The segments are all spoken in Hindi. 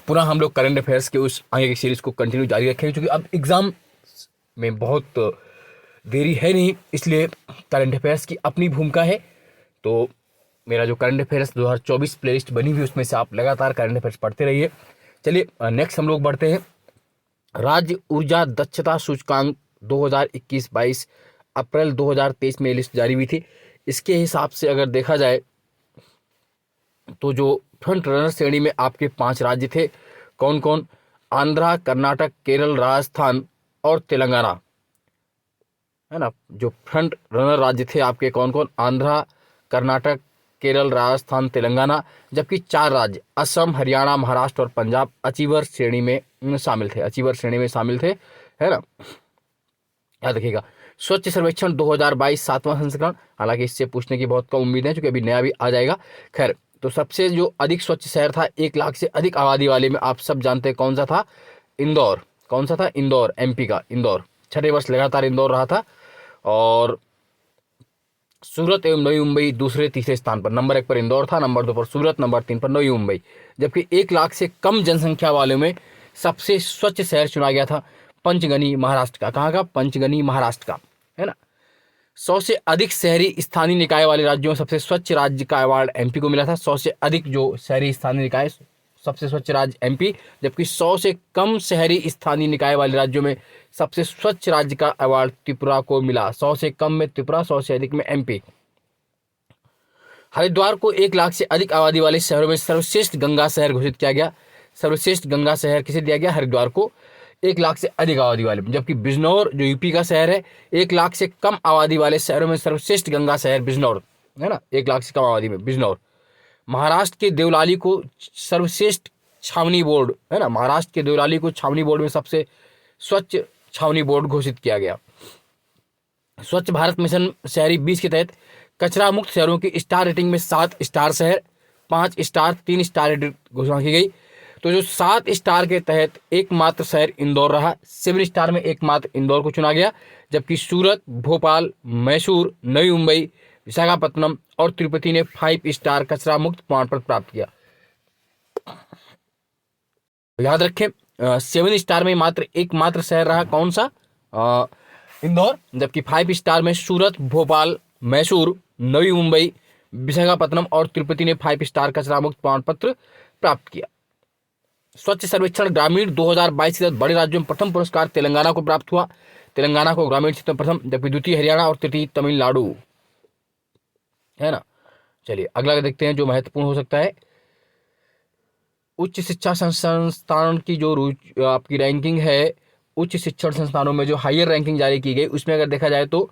पुनः हम लोग करंट अफेयर्स के उस आगे की सीरीज को कंटिन्यू जारी रखेंगे, क्योंकि अब एग्जाम में बहुत देरी है नहीं, इसलिए करंट अफेयर्स की अपनी भूमिका है। तो मेरा जो करंट अफेयर्स 2024 प्लेलिस्ट बनी हुई, उसमें से आप लगातार करंट अफेयर्स पढ़ते रहिए। चलिए नेक्स्ट हम लोग बढ़ते हैं। राज्य ऊर्जा दक्षता सूचकांक 2021-22 अप्रैल 2023 में लिस्ट जारी हुई थी। इसके हिसाब से अगर देखा जाए तो जो फ्रंट रनर श्रेणी में आपके 5 राज्य थे, कौन कौन? आंध्रा, कर्नाटक, केरल, राजस्थान और तेलंगाना, है ना। जो फ्रंट रनर राज्य थे आपके कौन कौन? आंध्रा, कर्नाटक, केरल, राजस्थान, तेलंगाना। जबकि 4 राज्य असम, हरियाणा, महाराष्ट्र और पंजाब अचीवर श्रेणी में शामिल थे, अचीवर श्रेणी में शामिल थे, है ना। याद रखिएगा। स्वच्छ सर्वेक्षण 2022 7वां संस्करण, हालांकि इससे पूछने की बहुत कम उम्मीद है, क्योंकि अभी नया भी आ जाएगा। खैर, तो सबसे जो अधिक स्वच्छ शहर था 1 लाख से अधिक आबादी वाले में, आप सब जानते हैं कौन सा था? इंदौर। कौन सा था? इंदौर, एमपी का इंदौर। 6 वर्ष लगातार इंदौर रहा था। और सूरत एवं नई मुंबई दूसरे तीसरे स्थान पर। नंबर 1 पर इंदौर था, नंबर 2 पर सूरत, नंबर 3 पर नई मुंबई। जबकि 1 लाख से कम जनसंख्या वाले में सबसे स्वच्छ शहर चुना गया था पंचगनी, महाराष्ट्र का। कहाँ का? पंचगनी, महाराष्ट्र का, है ना। 100 से अधिक शहरी स्थानीय निकाय वाले राज्यों में सबसे स्वच्छ राज्य का अवार्ड एमपी को मिला था। 100 से अधिक जो शहरी स्थानीय निकाय, सबसे स्वच्छ राज्य एमपी। जबकि 100 से कम शहरी स्थानीय निकाय वाले राज्यों में सबसे स्वच्छ राज्य का अवार्ड त्रिपुरा को मिला। 100 से कम में त्रिपुरा, 100 से अधिक में एमपी। हरिद्वार को 1 लाख से अधिक आबादी वाले शहरों में सर्वश्रेष्ठ गंगा शहर घोषित किया गया। सर्वश्रेष्ठ गंगा शहर किसे दिया गया? हरिद्वार को, 1 लाख से अधिक आबादी वाले। जबकि बिजनौर जो यूपी का शहर है, 1 लाख से कम आबादी वाले शहरों में सर्वश्रेष्ठ गंगा शहर बिजनौर, है ना। 1 लाख से कम आबादी में बिजनौर। महाराष्ट्र के देवलाली को सर्वश्रेष्ठ छावनी बोर्ड, है ना, महाराष्ट्र के देवलाली को छावनी बोर्ड में सबसे स्वच्छ छावनी बोर्ड घोषित किया गया। स्वच्छ भारत मिशन शहरी 20 के तहत कचरा मुक्त शहरों की स्टार रेटिंग में 7 स्टार शहर, 5 स्टार, 3 स्टार रेटिंग घोषणा की गई। तो जो 7 स्टार के तहत एकमात्र शहर इंदौर रहा। 7 स्टार में एकमात्र इंदौर को चुना गया। जबकि सूरत, भोपाल, मैसूर, नई मुंबई, विशाखापत्तनम और तिरुपति ने 5 स्टार कचरा मुक्त प्रमाण पत्र प्राप्त किया। याद रखें, 7 स्टार में मात्र एकमात्र शहर रहा, कौन सा? इंदौर। जबकि 5 स्टार में सूरत, भोपाल, मैसूर, नई मुंबई, विशाखापत्तनम और तिरुपति ने 5 स्टार कचरा मुक्त प्रमाण पत्र प्राप्त किया। स्वच्छ सर्वेक्षण ग्रामीण 2022 के तहत बड़े राज्यों में प्रथम पुरस्कार तेलंगाना को प्राप्त हुआ। तेलंगाना को ग्रामीण क्षेत्र में प्रथम, जबकि द्वितीय हरियाणा और तृतीय तमिलनाडु, है ना। चलिए अगला देखते हैं जो महत्वपूर्ण हो सकता है। उच्च शिक्षा संस्थान की जो आपकी रैंकिंग है, उच्च शिक्षण संस्थानों में जो हायर रैंकिंग जारी की गई, उसमें अगर देखा जाए तो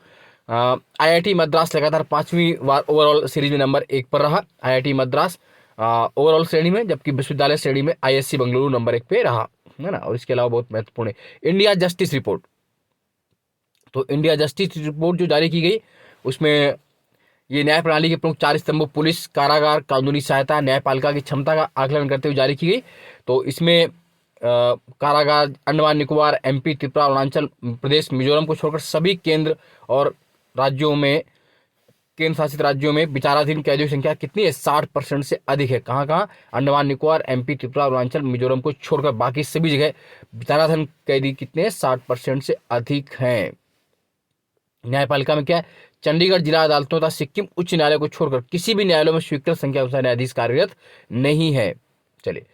आईआईटी मद्रास लगातार 5वीं बार ओवरऑल सीरीज में नंबर 1 पर रहा। आईआईटी मद्रास ओवरऑल श्रेणी में, जबकि विश्वविद्यालय श्रेणी में आईएससी बेंगलुरु नंबर 1 पे रहा, है ना। और इसके अलावा बहुत महत्वपूर्ण है इंडिया जस्टिस रिपोर्ट। तो इंडिया जस्टिस रिपोर्ट जो जारी की गई, उसमें ये न्याय प्रणाली के प्रमुख 4 स्तंभों पुलिस, कारागार, कानूनी सहायता, न्यायपालिका की क्षमता का आकलन करते हुए जारी की गई। तो इसमें कारागार अंडमान निकोबार, एमपी, त्रिपुरा, अरुणाचल प्रदेश, मिजोरम को छोड़कर सभी केंद्र और राज्यों में, केंद्र शासित राज्यों में विचाराधीन कैदियों की संख्या कितनी है? 60% से अधिक है। कहाँ कहाँ? अंडमान निकोबार, एमपी, त्रिपुरा, अरुणाचल, मिजोरम को छोड़कर बाकी सभी जगह विचाराधीन कैदी कितने हैं? 60% से अधिक हैं। न्यायपालिका में क्या है? चंडीगढ़ जिला अदालतों तथा सिक्किम उच्च न्यायालय को छोड़कर किसी भी न्यायालय में स्वीकृत संख्या अनुसार न्यायाधीश कार्यरत नहीं है। चलिए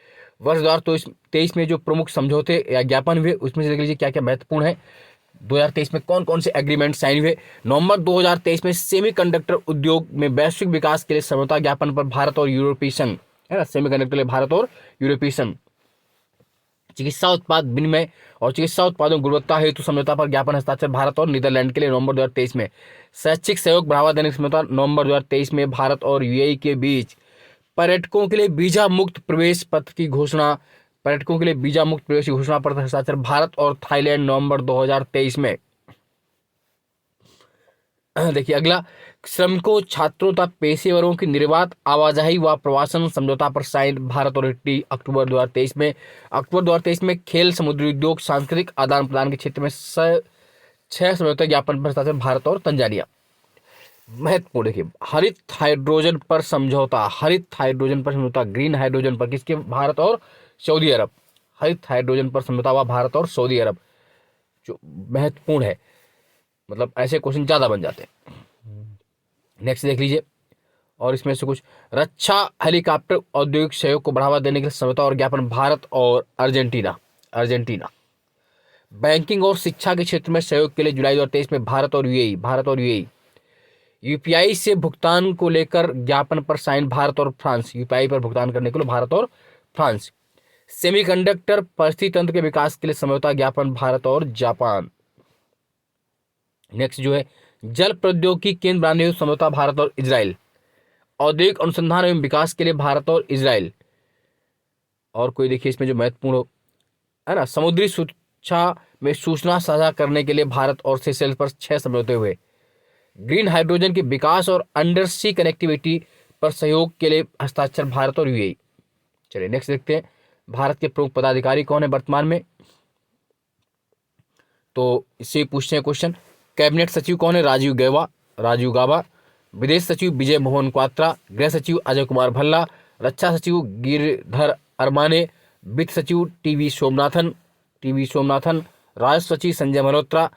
वर्ष 2023 में जो प्रमुख समझौते या ज्ञापन हुए, उसमें से देख लीजिए क्या क्या महत्वपूर्ण है। 2023 में कौन कौन से एग्रीमेंट साइन हुए। नवंबर 2023 में सेमीकंडक्टर उद्योग में वैश्विक विकास के लिए समझौता ज्ञापन पर भारत और यूरोपीय संघ, है ना, सेमीकंडक्टर के लिए भारत और यूरोपीय संघ। चिकित्सा उत्पाद विनिमय और चिकित्सा उत्पादों की गुणवत्ता हेतु समझौता पर ज्ञापन हस्ताक्षर भारत और नीदरलैंड के लिए नवंबर 2023 में। शैक्षिक सहयोग बढ़ावा देने का समझौता नवंबर 2023 में भारत और यूएई के बीच। पर्यटकों के लिए वीजा मुक्त प्रवेश पत्र की घोषणा, पर्यटकों के लिए वीजा मुक्त प्रवेश की घोषणा पर हस्ताक्षर भारत और थाईलैंड नवंबर 2023 में। देखिए अगला, श्रमिकों, छात्रों तथा पेशेवरों की निर्बाध आवाजाही व प्रवासन समझौता पर साइन भारत और इटली अक्टूबर 2023 में। अक्टूबर 2023 में खेल, समुद्री उद्योग, सांस्कृतिक आदान प्रदान के क्षेत्र में 6 समझौता ज्ञापन पर हस्ताक्षर भारत और तंजानिया। महत्वपूर्ण देखिए, हरित हाइड्रोजन पर समझौता, हरित हाइड्रोजन पर समझौता, ग्रीन हाइड्रोजन पर किसके, भारत और सऊदी अरब। हरित हाइड्रोजन पर समझौता हुआ भारत और सऊदी अरब, जो महत्वपूर्ण है, मतलब ऐसे क्वेश्चन ज्यादा बन जाते हैं। नेक्स्ट देख लीजिए, और इसमें से कुछ, रक्षा हेलीकॉप्टर औद्योगिक सहयोग को बढ़ावा देने के लिए समझौता और ज्ञापन भारत और अर्जेंटीना। अर्जेंटीना बैंकिंग और शिक्षा के क्षेत्र में सहयोग के लिए जुलाई 2023 में भारत और यूएई यूपीआई से भुगतान को लेकर ज्ञापन पर साइन भारत और फ्रांस। यूपीआई पर भुगतान करने के लिए भारत और फ्रांस। सेमीकंडक्टर परिस्थिति तंत्र के विकास के लिए समझौता ज्ञापन भारत और जापान। नेक्स्ट जो है, जल प्रौद्योगिकी केंद्र बनाने हेतु समझौता भारत और इजराइल। औद्योगिक अनुसंधान एवं विकास के लिए भारत और इजराइल। और कोई देखिए इसमें जो महत्वपूर्ण हो, है ना, समुद्री सुरक्षा में सूचना साझा करने के लिए भारत और सेशेल्स पर 6 समझौते हुए। ग्रीन हाइड्रोजन के विकास और अंडर सी कनेक्टिविटी पर सहयोग के लिए हस्ताक्षर भारत और यूएई। चलिए नेक्स्ट देखते हैं, भारत के प्रमुख पदाधिकारी कौन है वर्तमान में, तो इससे पूछते हैं क्वेश्चन। कैबिनेट सचिव कौन है, राजीव गाबा। विदेश सचिव विजय मोहन क्वात्रा। गृह सचिव अजय कुमार भल्ला। रक्षा सचिव गिरधर अरमाने। वित्त सचिव टीवी सोमनाथन। राजस्व सचिव संजय मल्होत्रा।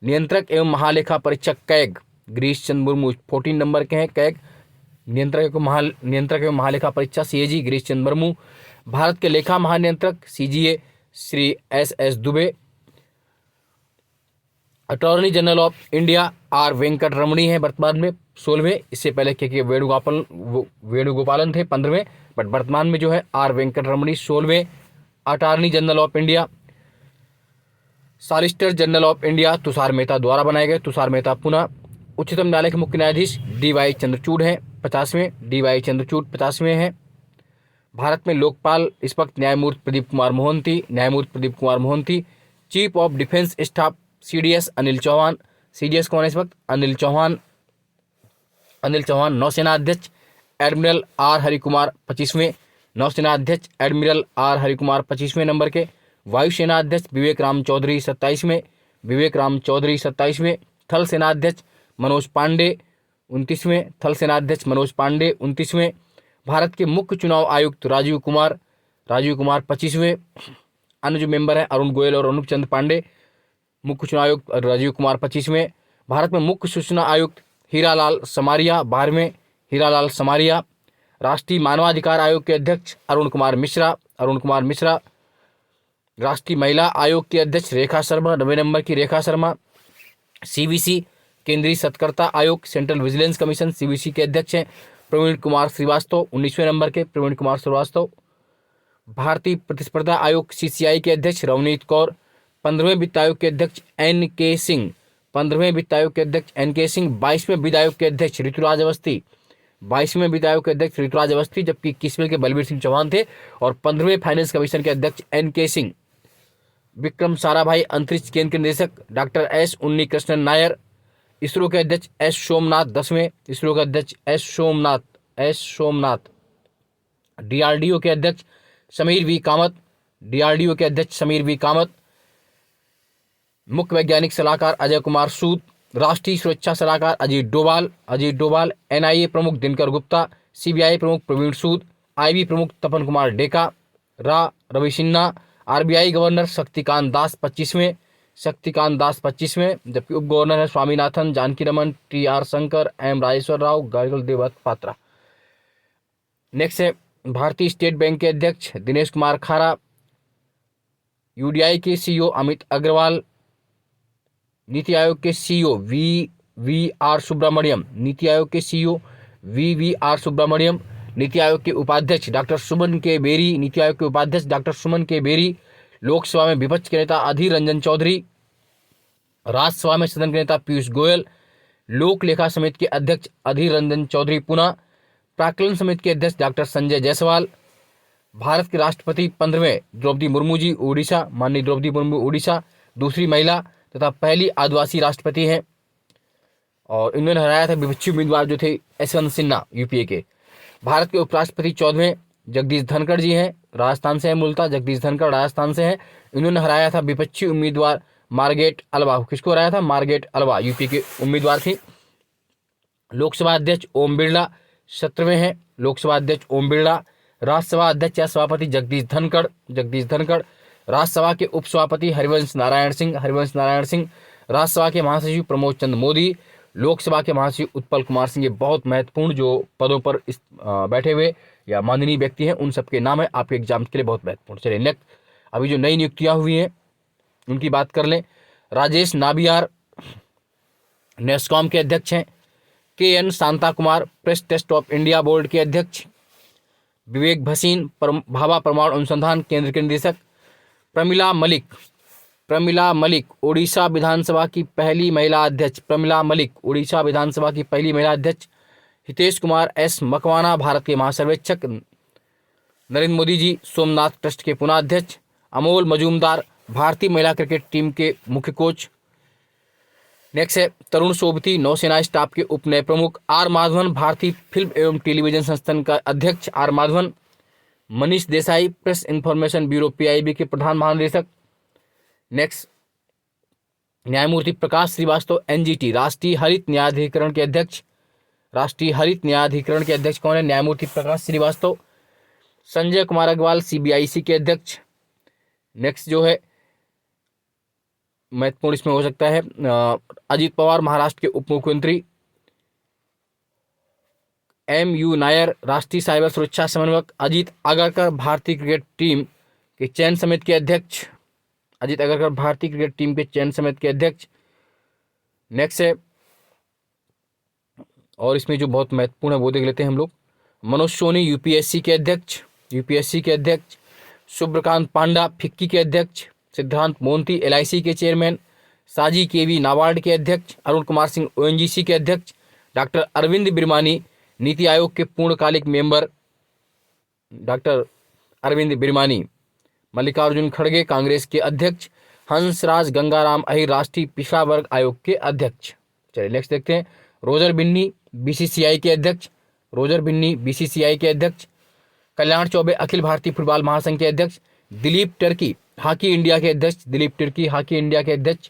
नियंत्रक एवं महालेखा परीक्षक कैग गिरीश चंद्र मुर्मू 14 नंबर के हैं कैग। नियंत्रक एवं महालेखा परीक्षा सीएजी गिरीश चंद्र मुर्मू। भारत के लेखा महानियंत्रक CGA Shri S Dubey. Attorney general of India R Venkat Ramani है वर्तमान में 16वें। इससे पहले के वेणुगोपालन थे 15वें, बट वर्तमान में जो है आर वेंकट रमणी 16वें attorney general of India. Solicitor general of India Tushar Mehta द्वारा बनाए गए, तुषार मेहता पुनः। उच्चतम न्यायालय के मुख्य न्यायाधीश डीवाई चंद्रचूड़ हैं 50वें हैं। भारत में लोकपाल इस वक्त न्यायमूर्ति Pradeep Kumar Mohanty. Chief of defence staff CDS Anil Chauhan. CDS कौन है इस वक्त, अनिल चौहान। नौसेना अध्यक्ष एडमिरल आर हरिकुमार 25वें, नौसेना अध्यक्ष एडमिरल आर हरिकुमार 25वें नंबर के। वायुसेना अध्यक्ष विवेक राम चौधरी 27वें। थल सेना अध्यक्ष मनोज पांडे 29वें। भारत के मुख्य चुनाव आयुक्त राजीव कुमार 25वें। अन्य जो मेंबर हैं अरुण गोयल और अनूप चंद्र पांडे। मुख्य चुनाव आयुक्त राजीव कुमार 25वें। भारत में मुख्य सूचना आयुक्त हीरालाल समारिया 12वें। राष्ट्रीय मानवाधिकार आयोग के अध्यक्ष अरुण कुमार मिश्रा। राष्ट्रीय महिला आयोग की अध्यक्ष रेखा शर्मा 9वें नंबर की रेखा शर्मा। सीवीसी केंद्रीय सतर्कता आयोग सेंट्रल विजिलेंस कमीशन सीवीसी के अध्यक्ष हैं प्रवीण कुमार श्रीवास्तव 19वें नंबर के भारतीय प्रतिस्पर्धा आयोग सीसीआई के अध्यक्ष रवनीत कौर। 15वें वित्त आयोग के अध्यक्ष एन के सिंह। 22वें वित्त आयोग के अध्यक्ष ऋतुराज अवस्थी। जबकि 21वें के बलबीर सिंह चौहान थे। और 15वें फाइनेंस कमीशन के अध्यक्ष एन के सिंह। विक्रम साराभाई अंतरिक्ष केंद्र के निदेशक डॉक्टर एस उन्नी कृष्णन नायर। इसरो के अध्यक्ष एस सोमनाथ 10वें। डीआरडीओ के अध्यक्ष समीर वी कामत। मुख्य वैज्ञानिक सलाहकार अजय कुमार सूद। राष्ट्रीय सुरक्षा सलाहकार अजीत डोभाल। एनआईए प्रमुख दिनकर गुप्ता। सीबीआई प्रमुख प्रवीण सूद। आईबी प्रमुख तपन कुमार डेका। रवि सिन्हा। आरबीआई गवर्नर शक्तिकांत दास 25वें। जबकि उप गवर्नर है स्वामीनाथन, जानकी रमन, टी.आर. शंकर, एम. राजेश्वर राव, गार्गल देवत पात्रा। नेक्स्ट है भारतीय स्टेट बैंक के अध्यक्ष दिनेश कुमार खारा। यूडीआई के सीईओ अमित अग्रवाल। नीति आयोग के CEO we are Subramaniam. NITI Aayog के उपाध्यक्ष डॉक्टर सुमन के बेरी। लोकसभा में विपक्ष के नेता अधीर रंजन चौधरी। राज्यसभा में सदन के नेता पीयूष गोयल। लोक लेखा समिति के अध्यक्ष अधीर रंजन चौधरी पुनः। प्राक्कलन समिति के अध्यक्ष डॉक्टर संजय जायसवाल। भारत के राष्ट्रपति 15वें माननीय द्रौपदी मुर्मू उड़ीसा दूसरी महिला तथा पहली आदिवासी राष्ट्रपति हैं। और इन्होंने हराया था विपक्षी उम्मीदवार जो थे यशवंत सिन्हा यूपीए के। भारत के उपराष्ट्रपति 14वें जगदीश धनखड़ जी हैं, राजस्थान से हैं मूलतः, इन्होंने हराया था विपक्षी उम्मीदवार मार्गेट अल्वा। किसको हराया था? मार्गेट अल्वा यूपी के उम्मीदवार थी। लोकसभा अध्यक्ष ओम बिरला 17वें हैं लोकसभा अध्यक्ष ओम बिरला। राज्यसभा अध्यक्ष या सभापति जगदीश धनखड़। राज्यसभा के उपसभापति हरिवंश नारायण सिंह। राज्यसभा के महासचिव प्रमोद चंद्र मोदी। लोकसभा के महासचिव उत्पल कुमार सिंह। ये बहुत महत्वपूर्ण जो पदों पर बैठे हुए या माननीय व्यक्ति हैं उन सबके नाम है, आपके एग्जाम के लिए बहुत महत्वपूर्ण। चलिए नेक्स्ट, अभी जो नई नियुक्तियां हुई हैं उनकी बात कर लें। राजेश नाबियार नेस्कॉम के अध्यक्ष हैं। KN Shanta Kumar press trust of India board के अध्यक्ष। विवेक भसीन भाभा परमाणु अनुसंधान केंद्र के निदेशक। प्रमिला मलिक ओडिशा विधानसभा की पहली महिला अध्यक्ष। हितेश कुमार S मकवाना भारत के महासर्वेक्षक। नरेंद्र मोदी जी सोमनाथ ट्रस्ट के पुनः अध्यक्ष। अमोल मजूमदार भारतीय महिला क्रिकेट टीम के मुख्य कोच। नेक्स्ट है तरुण सोबती नौसेना स्टाफ के उप नए प्रमुख। R माधवन भारतीय फिल्म एवं टेलीविजन संस्थान का अध्यक्ष R Madhavan. Manish Desai press information bureau PIB के प्रधान महानिदेशक। नेक्स्ट न्यायमूर्ति प्रकाश श्रीवास्तव NGT राष्ट्रीय हरित न्यायाधिकरण के अध्यक्ष। कौन है? न्यायमूर्ति प्रकाश श्रीवास्तव। संजय कुमार अग्रवाल CBIC के अध्यक्ष। नेक्स्ट जो है महत्वपूर्ण इसमें हो सकता है अजीत पवार महाराष्ट्र के उप मुख्यमंत्री। MU नायर राष्ट्रीय साइबर सुरक्षा समन्वयक। अजीत आगरकर भारतीय क्रिकेट टीम के चयन समिति के अध्यक्ष। नेक्स्ट है और इसमें जो बहुत महत्वपूर्ण है वो देख लेते हैं हम लोग। मनोज सोनी UPSC के अध्यक्ष। शुभ्रकांत पांडा फिक्की के अध्यक्ष। सिद्धांत मोंती LIC के चेयरमैन। साजी KV नाबार्ड के अध्यक्ष। अरुण कुमार सिंह ONGC के अध्यक्ष। डॉक्टर अरविंद बिरमानी नीति आयोग के पूर्णकालिक मेंबर। मल्लिकार्जुन खड़गे कांग्रेस के अध्यक्ष। हंसराज गंगाराम अहिर राष्ट्रीय पिछड़ा वर्ग आयोग के अध्यक्ष। चलिए नेक्स्ट देखते हैं। रोजर बिन्नी BCCI के अध्यक्ष। कल्याण चौबे अखिल भारतीय फुटबॉल महासंघ के अध्यक्ष। दिलीप टर्की हॉकी इंडिया के अध्यक्ष।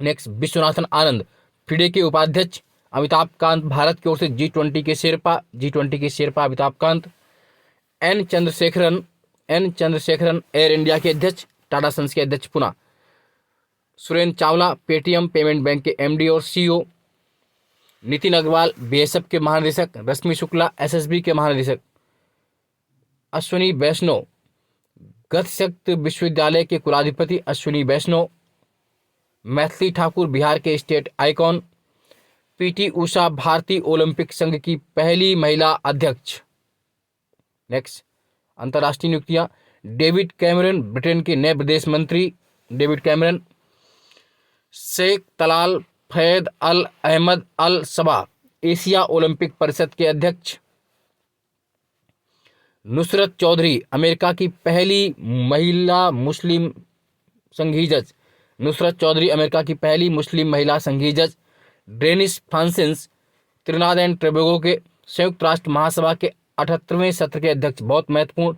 नेक्स्ट विश्वनाथन आनंद फिडे के उपाध्यक्ष। अमिताभ कांत भारत की ओर से G20 के sherpa Amitabh Kant. N Chandrasekaran Air India के अध्यक्ष, टाटा सन्स के अध्यक्ष पुनः। Surinder Chawla Paytm payment bank के MD और CEO। नितिन अग्रवाल BSF के महानिदेशक। रश्मि शुक्ला SSB के महानिदेशक। अश्विनी वैष्णव गतशक्त विश्वविद्यालय के कुलाधिपति अश्विनी वैष्णव। मैथिली ठाकुर बिहार के स्टेट आइकॉन। PT उषा भारतीय ओलंपिक संघ की पहली महिला अध्यक्ष। नेक्स्ट अंतर्राष्ट्रीय नियुक्तियां। डेविड कैमरन ब्रिटेन के नए विदेश मंत्री। शेख तलाल फैद अल अहमद अल सबा एशिया ओलंपिक परिषद के अध्यक्ष। नुसरत चौधरी अमेरिका की पहली महिला मुस्लिम संघीय जज। Dennis Francis Trinidad and Tobago के संयुक्त राष्ट्र महासभा के 78वें सत्र के अध्यक्ष। बहुत महत्वपूर्ण,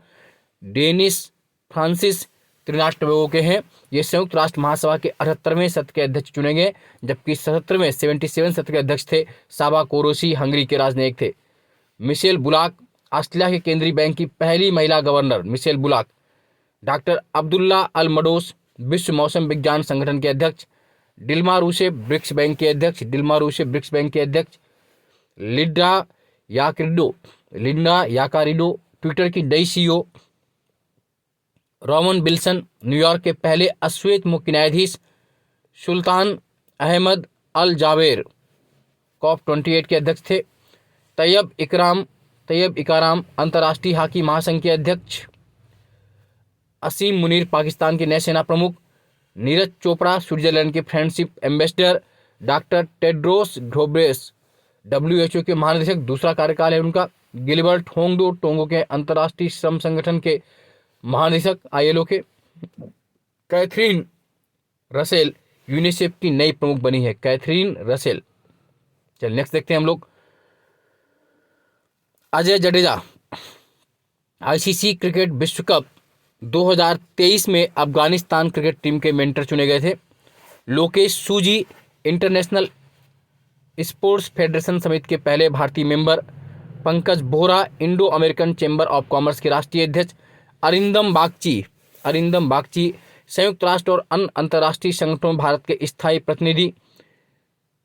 डेनिस फ्रांसिस त्रिनाद टोबैगो के हैं। ये संयुक्त राष्ट्र महासभा के 78वें सत्र के अध्यक्ष चुने गए, जबकि 77 सत्र के अध्यक्ष थे साबा कोरोसी, हंगरी के राजनयिक थे। मिशेल बुलाक ऑस्ट्रेलिया के केंद्रीय बैंक की पहली महिला गवर्नर मिशेल बुलाक। डॉक्टर अब्दुल्ला अल मडोस विश्व मौसम विज्ञान संगठन के अध्यक्ष। डिल्मा रूसेफ ब्रिक्स बैंक के अध्यक्ष। लिंडा याकारिडो ट्विटर की नई CEO। रोमन बिल्सन न्यूयॉर्क के पहले अश्वेत मुख्य न्यायाधीश। सुल्तान अहमद अल जावेर COP28 के अध्यक्ष थे। तैयब इकाराम अंतर्राष्ट्रीय हॉकी महासंघ के अध्यक्ष। असीम मुनीर पाकिस्तान के नए सेना प्रमुख। नीरज चोपड़ा स्विट्जरलैंड के friendship ambassador. Doctor Tedros Ghebreyesus WHO के महानिदेशक, दूसरा कार्यकाल है उनका। गिलबर्ट होंगडो टोंगो के अंतर्राष्ट्रीय श्रम संगठन के महानिदेशक ILO के। कैथरीन रसेल यूनिसेफ की नई प्रमुख बनी है, कैथरीन रसेल। चल नेक्स्ट देखते हैं हम लोग। अजय जडेजा ICC क्रिकेट विश्व कप 2023 में अफगानिस्तान क्रिकेट टीम के मेंटर चुने गए थे। लोकेश सूजी इंटरनेशनल स्पोर्ट्स फेडरेशन समिति के पहले भारतीय member Pankaj Bohra, Indo American chamber of commerce के राष्ट्रीय अध्यक्ष अरिंदम बागची, संयुक्त राष्ट्र और अन्य अंतर्राष्ट्रीय संगठनों में भारत के स्थायी प्रतिनिधि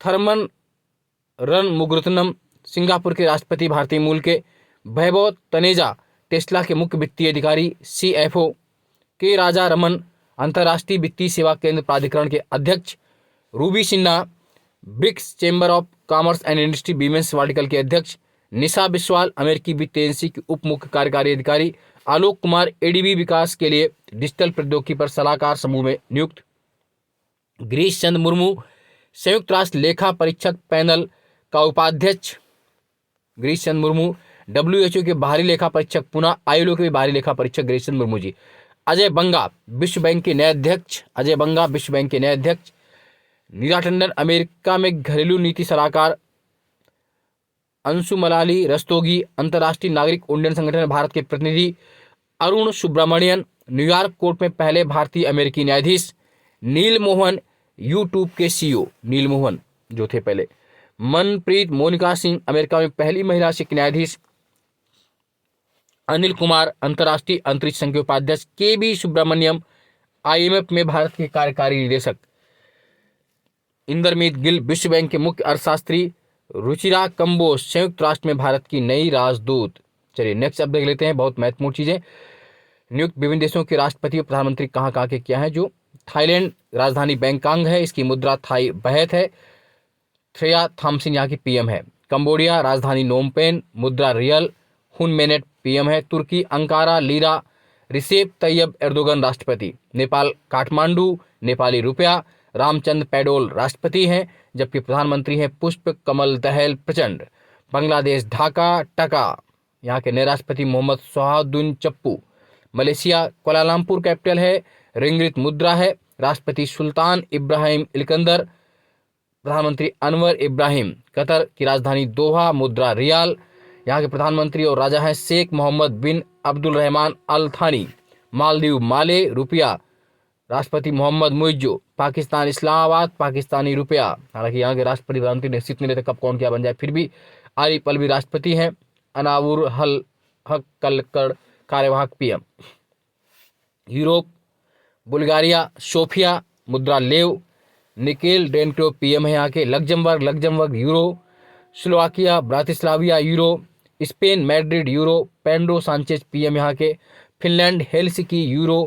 थर्मन रणमुगुरत्नम, सिंगापुर के राष्ट्रपति भारतीय मूल के वैभव तनेजा, टेस्ला के मुख्य वित्तीय अधिकारी CFO के राजा रमन, अंतर्राष्ट्रीय वित्तीय सेवा केंद्र प्राधिकरण के अध्यक्ष Ruby Sinha, BRICS chamber of commerce and industry women's vertical के अध्यक्ष निशा बिस्वाल, अमेरिकी वित्त एजेंसी के उप मुख्य कार्यकारी अधिकारी आलोक कुमार, ADB विकास के लिए डिजिटल प्रौद्योगिकी पर सलाहकार समूह में नियुक्त गिरीश चंद्र मुर्मू, संयुक्त राष्ट्र लेखा परीक्षक पैनल का उपाध्यक्ष गिरीश चंद्र मुर्मू, WHO के बाहरी लेखा परीक्षक पुनः ILO के बाहरी लेखा परीक्षक गिरीश चंद्र मुर्मू जी, अजय बंगा विश्व बैंक के नए अध्यक्ष, नीरा टंडन अमेरिका में घरेलू नीति सलाहकार, अंशु मलाली रस्तोगी, अंतर्राष्ट्रीय नागरिक उड्डयन संगठन में भारत के प्रतिनिधि अरुण सुब्रमण्यन, न्यूयॉर्क कोर्ट में पहले भारतीय अमेरिकी न्यायाधीश नील मोहन, यूट्यूब के CEO नील मोहन जो थे पहले, मनप्रीत मोनिका सिंह, अमेरिका में पहली महिला सिख न्यायाधीश अनिल कुमार, अंतर्राष्ट्रीय अंतरिक्ष संघ के उपाध्यक्ष KB सुब्रमण्यम, IMF में भारत के कार्यकारी निदेशक इंदरमीत गिल, विश्व बैंक के मुख्य अर्थशास्त्री रुचिरा कंबोज, संयुक्त राष्ट्र में भारत की नई राजदूत। चलिए नेक्स्ट अब देख लेते हैं बहुत महत्वपूर्ण चीजें। नियुक्त विभिन्न देशों के राष्ट्रपति और प्रधानमंत्री कहाँ कहाँ के क्या है। जो थाईलैंड राजधानी बैंकॉक है, इसकी मुद्रा थाई बहत है। थ्रेया थॉम्सन यहाँ की PM है। कंबोडिया राजधानी नोमपेन, मुद्रा रियल। हुन मेनेट PM है। तुर्की अंकारा लीरा। रिसेप तैयब एर्दोगन राष्ट्रपति। नेपाल काठमांडू, नेपाली रुपया। रामचंद्र पैडोल राष्ट्रपति हैं, जबकि प्रधानमंत्री हैं पुष्प कमल दहल प्रचंड। बांग्लादेश ढाका टका, यहाँ के नए राष्ट्रपति मोहम्मद सोहाउद्दीन चप्पू। मलेशिया कोलालमपुर कैपिटल है, रिंगित मुद्रा है। राष्ट्रपति सुल्तान इब्राहिम इलकंदर, प्रधानमंत्री अनवर इब्राहिम। कतर की राजधानी दोहा, मुद्रा रियाल। यहाँ के प्रधानमंत्री और राजा हैं शेख मोहम्मद बिन अब्दुल रहमान अल थानी। मालदीव माले रुपया, राष्ट्रपति मोहम्मद मुइज्जो। पाकिस्तान इस्लामाबाद, पाकिस्तानी रुपया। हालांकि यहाँ के राष्ट्रपति प्रधानमंत्री निश्चित नहीं रहते कब कौन क्या बन जाए, फिर भी आरिफ अलवी राष्ट्रपति हैं। अनावुर हल हक कलकड़ कार्यवाहक PM। यूरोप बुल्गारिया सोफिया, मुद्रा लेव। निकेल डेनक्रो PM है यहाँ के। Luxembourg euro. Slovakia Bratislava euro. Spain Madrid euro. Pedro Sanchez PM यहाँ के। फिनलैंड हेलसिंकी यूरो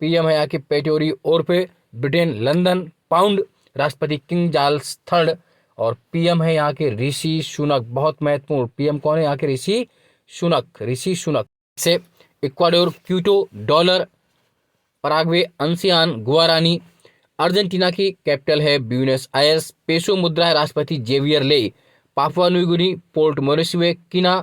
PM है यहाँ के। पेटोरी ओरपे। Britain London pound. राष्ट्रपति किंग चार्ल्स III और PM है यहाँ के ऋषि सुनक। बहुत महत्वपूर्ण PM कौन है यहाँ के? ऋषि सुनक से। Ecuador Quito dollar. Paraguay Asuncion Guarani. Argentina की कैपिटल है ब्यूनस आयर्स। पेसो मुद्रा है, राष्ट्रपति जेवियर ले। Papua New Guinea Port Moresby kina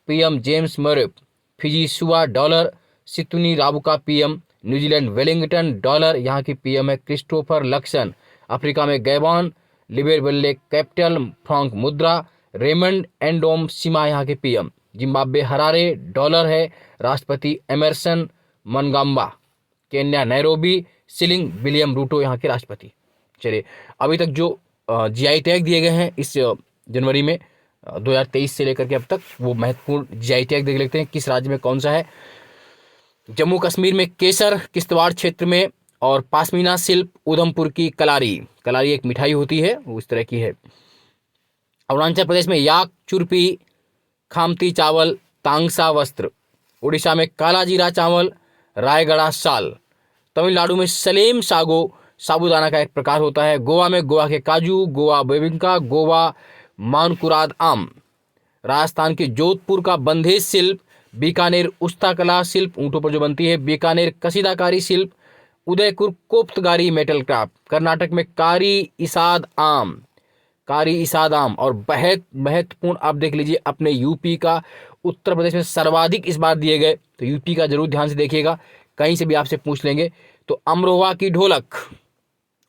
PM James Marape. Fiji Suva dollar. Sitiveni Rabuka PM। New Zealand Wellington dollar, यहाँ की PM है क्रिस्टोफर लक्सन। अफ्रीका में गैबॉन लिबेरबेले कैपिटल फ्रांक मुद्रा। रेमंड एंडोम सिमा यहाँ के PM। जिम्बाब्वे हरारे डॉलर है, राष्ट्रपति Emmerson Mnangagwa. Kenya Nairobi shilling William Ruto यहाँ के राष्ट्रपति। चलिए अभी तक जो GI टैग दिए गए हैं इस जनवरी में 2023 से लेकर के अब तक, वो महत्वपूर्ण GI टैग देख लेते हैं किस राज्य में कौन सा है। जम्मू कश्मीर में केसर, किश्तवाड़ क्षेत्र में, और पाशमीना शिल्प उधमपुर की कलारी एक मिठाई होती है वो इस तरह की है। अरुणाचल प्रदेश में याक चुरपी, खामती चावल, तांगसा वस्त्र। उड़ीसा में काला जीरा चावल, रायगढ़ा साल। तमिलनाडु में सलेम सागो साबूदाना का एक प्रकार होता है। गोवा में गोवा के काजू, गोवा बेबिंका, गोवा मानकुराद आम। राजस्थान के जोधपुर का बंधेज शिल्प। बीकानेर उस्ता कला शिल्प, ऊँटों पर जो बनती है। बीकानेर कसीदाकारी शिल्प। उदयपुर कोप्तगारी मेटल क्राफ्ट। कर्नाटक में कारी इसाद आम और बहुत महत्वपूर्ण आप देख लीजिए अपने यूपी का। उत्तर प्रदेश में सर्वाधिक इस बार दिए गए, तो यूपी का जरूर ध्यान से देखिएगा, कहीं से भी आपसे पूछ लेंगे। तो अमरोहा की ढोलक,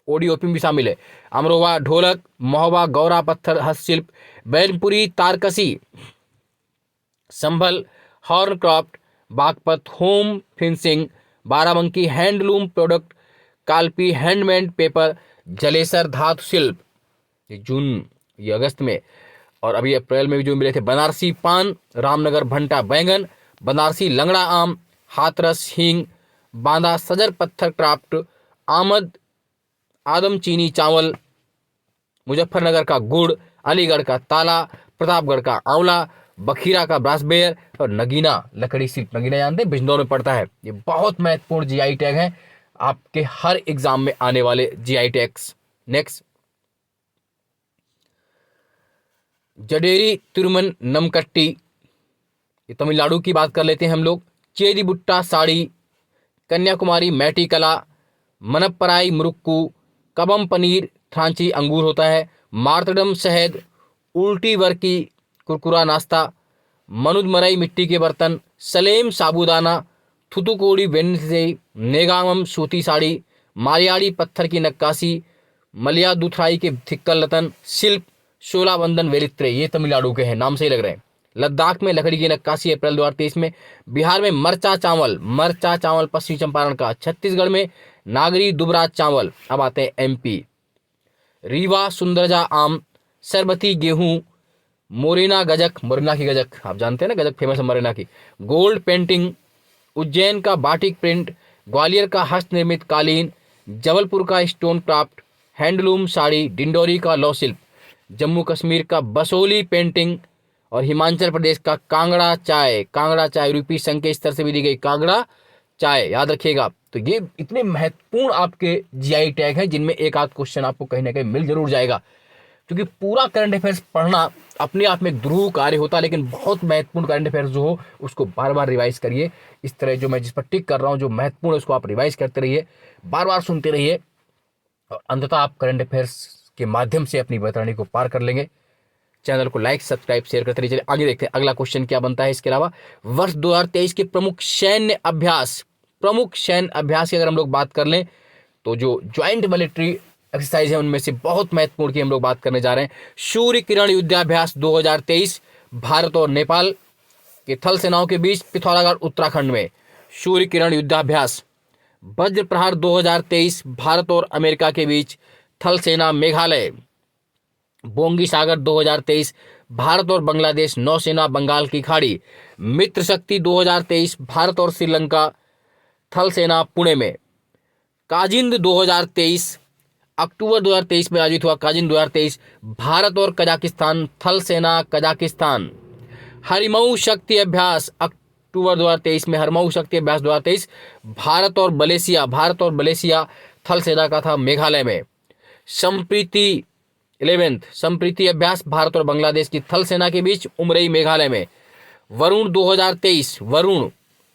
ओडीओपी भी शामिल है। अमरोहा ढोलक। महोबा गौरा पत्थर हस्तशिल्प। बैलपुरी तारकसी। Sambhal horncraft. Baghpat home finishing. Barabanki handloom product. Kalpi handmade paper. Jalesar धातु शिल्प। जून ये अगस्त में, और अभी अप्रैल में भी जो मिले थे बनारसी पान, रामनगर भंटा बैंगन, बनारसी लंगड़ा आम, हाथरस हींग, बांदा सजर पत्थर क्राफ्ट, आमद आदम चीनी चावल, मुजफ्फरनगर का गुड़, अलीगढ़ का ताला, प्रतापगढ़ का आंवला, बखीरा का ब्रासबेर और नगीना लकड़ी सिर्फ नगीना जानते हैं बिजनौर में पड़ता है। ये बहुत महत्वपूर्ण जीआई टैग है आपके हर एग्जाम में आने वाले जीआई टैग्स। नेक्स्ट, जडेरी तिरुमन नमकट्टी, ये तमिलनाडु की बात कर लेते हैं हम लोग। चेदी बुट्टा साड़ी, कन्याकुमारी मैटी कला, मनप्पराई मुरुक्कू, कबम पनीर थांची अंगूर होता है, मार्तडम शहद, उल्टी वर्की कुरकुरा नाश्ता, मनुदमरई मिट्टी के बर्तन, सलेम साबूदाना, थुतुकोड़ी वेनिसे, नेगामम सूती साड़ी, मारियाड़ी पत्थर की नक्काशी, मलिया दुथराई के थिक्कल रतन, शिल्प, शोलाबंदन वेलित्रे, ये तमिलनाडु के हैं, नाम सही लग रहे हैं। लद्दाख में लकड़ी की नक्काशी अप्रैल 2023 में। बिहार में मरचा चावल पश्चिमी चंपारण का। छत्तीसगढ़ में नागरी दुबराज चावल। अब आते हैं एमपी, रीवा सुंदरजा आम, सरबती गेहूं, मोरेना की गजक आप जानते हैं ना, गजक फेमस है मोरेना की। गोल्ड पेंटिंग, उज्जैन का बाटिक प्रिंट, ग्वालियर का हस्त निर्मित कालीन, जबलपुर का stone craft, handloom sari, Dindori का लौ शिल्प, जम्मू कश्मीर का बसोली पेंटिंग और हिमाचल प्रदेश का कांगड़ा चाय यूरोपीय संघ के स्तर से भी दी गई कांगड़ा चाय, याद रखिएगा। तो ये इतने महत्वपूर्ण आपके जीआई टैग हैं जिनमें एक आध क्वेश्चन आपको कहीं ना कहीं मिल जरूर जाएगा, क्योंकि पूरा करंट अफेयर्स पढ़ना अपने आप में एक ध्रुव कार्य होता है, लेकिन बहुत महत्वपूर्ण करंट अफेयर्स जो हो उसको बार बार रिवाइज करिए। इस तरह जो मैं जिस पर टिक कर रहा हूँ जो महत्वपूर्ण है उसको आप रिवाइज करते रहिए, बार बार सुनते रहिए, और अंततः आप करंट अफेयर्स के माध्यम से अपनी बैतरणी को पार कर लेंगे। चैनल को लाइक सब्सक्राइब शेयर करते रहिए। आगे देखते हैं अगला क्वेश्चन क्या बनता है। इसके अलावा वर्ष 2023 के प्रमुख सैन्य अभ्यास की अगर हम लोग बात कर लें तो जो ज्वाइंट मिलिट्री एक्सरसाइज है उनमें से बहुत महत्वपूर्ण की हम लोग बात करने जा रहे हैं। सूर्य किरण युद्धाभ्यास 2023 भारत और नेपाल के थल सेनाओं के बीच पिथौरागढ़ उत्तराखंड में। सूर्य किरण युद्धाभ्यास। वज्र प्रहार 2023 भारत और अमेरिका के बीच थल सेना मेघालय। बोंगी सागर 2023 भारत और बांग्लादेश नौसेना बंगाल की खाड़ी। मित्र शक्ति 2023 भारत और श्रीलंका थल सेना पुणे में। काजिंद 2023 अक्टूबर 2023 में आयोजित हुआ। काजिंद 2023 भारत और कजाकिस्तान थल सेना कजाकिस्तान। हरिमऊ शक्ति अभ्यास अक्टूबर 2023 में। हरमऊ शक्ति अभ्यास 2023 भारत और मलेशिया थल सेना का था मेघालय में। संप्रीति 11th संप्रीति अभ्यास भारत और बांग्लादेश की थल सेना के बीच उमरई मेघालय में। वरुण 2023 वरुण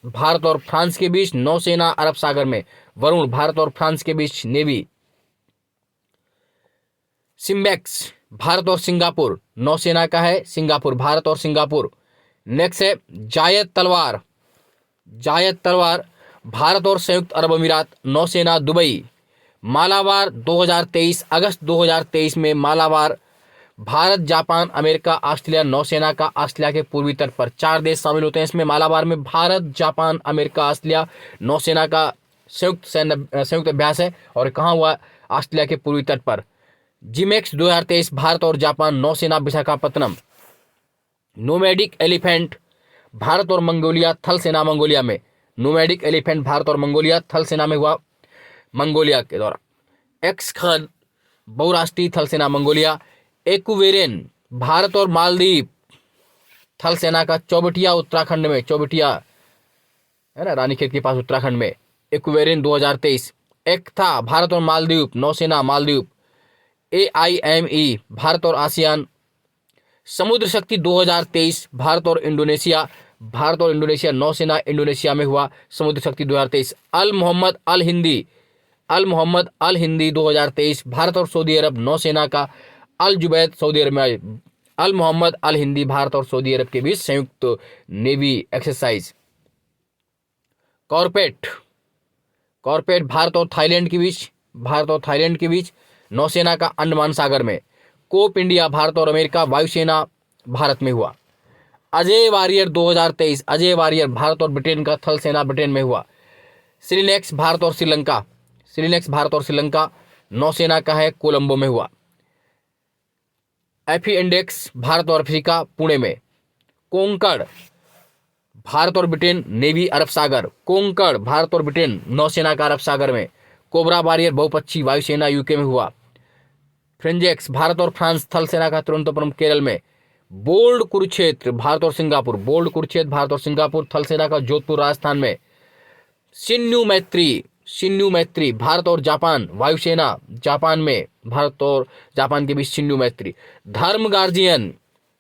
भारत और फ्रांस के बीच नौसेना अरब सागर में। वरुण भारत और फ्रांस के बीच नेवी। सिम्बेक्स भारत और सिंगापुर नौसेना का है। सिंगापुर भारत और सिंगापुर। नेक्स्ट है जायद तलवार भारत और संयुक्त अरब अमीरात नौसेना दुबई। मालाबार 2023 अगस्त 2023 में Malabar Bharat Japan America Australia नौसेना का ऑस्ट्रेलिया के पूर्वी तट पर। 4 देश शामिल होते हैं इसमें। मालाबार में भारत जापान अमेरिका ऑस्ट्रेलिया नौसेना का संयुक्त अभ्यास है और कहाँ हुआ? ऑस्ट्रेलिया के पूर्वी तट पर। जिमेक्स 2023 भारत और जापान नौसेना विशाखापत्तनम। नोमैडिक एलिफेंट भारत और मंगोलिया थल सेना मंगोलिया में। नोमैडिक एलिफेंट भारत और मंगोलिया थल सेना में हुआ मंगोलिया के द्वारा। एक्सखन बहुराष्ट्रीय थल सेना मंगोलिया। एक्वेरेन भारत और मालदीव थल सेना का चौबटिया उत्तराखंड में। चौबटिया है ना रानीखेत के पास उत्तराखंड में। एक्वेरेन 2023। एक्था भारत और मालदीव नौसेना मालदीव। AIME भारत और आसियान। समुद्र शक्ति 2023 भारत और इंडोनेशिया नौसेना इंडोनेशिया में हुआ समुद्र शक्ति 2023। अल मोहम्मद अल हिंदी 2023 भारत और सऊदी अरब नौसेना का। अल जुबैद सऊदी अरब में। अल मोहम्मद अल हिंदी भारत और सऊदी अरब के बीच संयुक्त नेवी एक्सरसाइज। कॉर्पेट भारत और थाईलैंड के बीच नौसेना का अंडमान सागर में। कोप इंडिया भारत और अमेरिका वायुसेना भारत में हुआ। अजय वारियर 2023 अजय वारियर भारत और ब्रिटेन का थल सेना ब्रिटेन में हुआ। सिरिनेक्स भारत और श्रीलंका नौसेना का है कोलंबो में हुआ। एफी इंडेक्स भारत और अफ्रीका पुणे में। कोंकण भारत और ब्रिटेन नेवी अरब सागर। कोंकण भारत और ब्रिटेन नौसेना का अरब सागर में। कोबरा वॉरियर बहुपक्षी वायुसेना यूके में हुआ। फ्रेंजेक्स भारत और फ्रांस थल सेना का तिरुवनंतपुरम केरल में। बोल्ड कुरुक्षेत्र भारत और सिंगापुर। बोल्ड कुरुक्षेत्र भारत और सिंगापुर थल सेना का जोधपुर राजस्थान में। शिन्यू मैत्री भारत और जापान वायुसेना जापान में। भारत और जापान के बीच शिन्यू मैत्री। धर्म गार्जियन,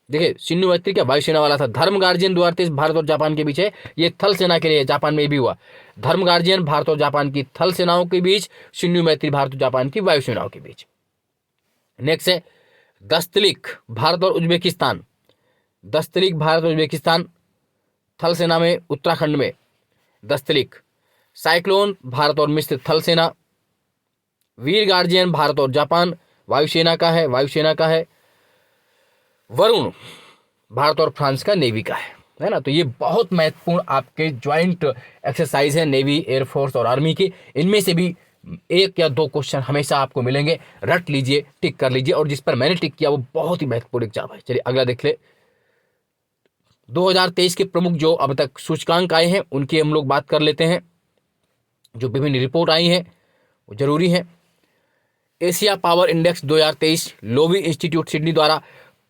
देखिए शिन्यू मैत्री क्या वायुसेना वाला था। धर्म गार्जियन 2023 भारत और जापान के बीच है, ये थल सेना के लिए जापान में भी हुआ। धर्म गार्जियन भारत और जापान की थल सेनाओं के बीच, शिन्यू मैत्री भारत और जापान की वायुसेनाओं के बीच। नेक्स्ट है दस्तलिक भारत और उज्बेकिस्तान। दस्तलिक भारत और उज्बेकिस्तान थल सेना में उत्तराखंड में। दस्तलिक। साइक्लोन भारत और मिस्र थल सेना। वीर गार्जियन भारत और जापान वायुसेना का है। वरुण भारत और फ्रांस का नेवी का है ना। तो ये बहुत महत्वपूर्ण आपके ज्वाइंट एक्सरसाइज है नेवी, एयरफोर्स और आर्मी की। इनमें से भी एक या दो क्वेश्चन हमेशा आपको मिलेंगे, रट लीजिए, टिक कर लीजिए। और जिस पर मैंने टिक किया वो बहुत ही महत्वपूर्ण एग्जाम है। चलिए अगला देख ले। 2023 के प्रमुख जो अब तक सूचकांक आए हैं उनकी हम लोग बात कर लेते हैं। जो विभिन्न रिपोर्ट आई हैं वो जरूरी है। Asia power index 2023 Loewi institute Sydney द्वारा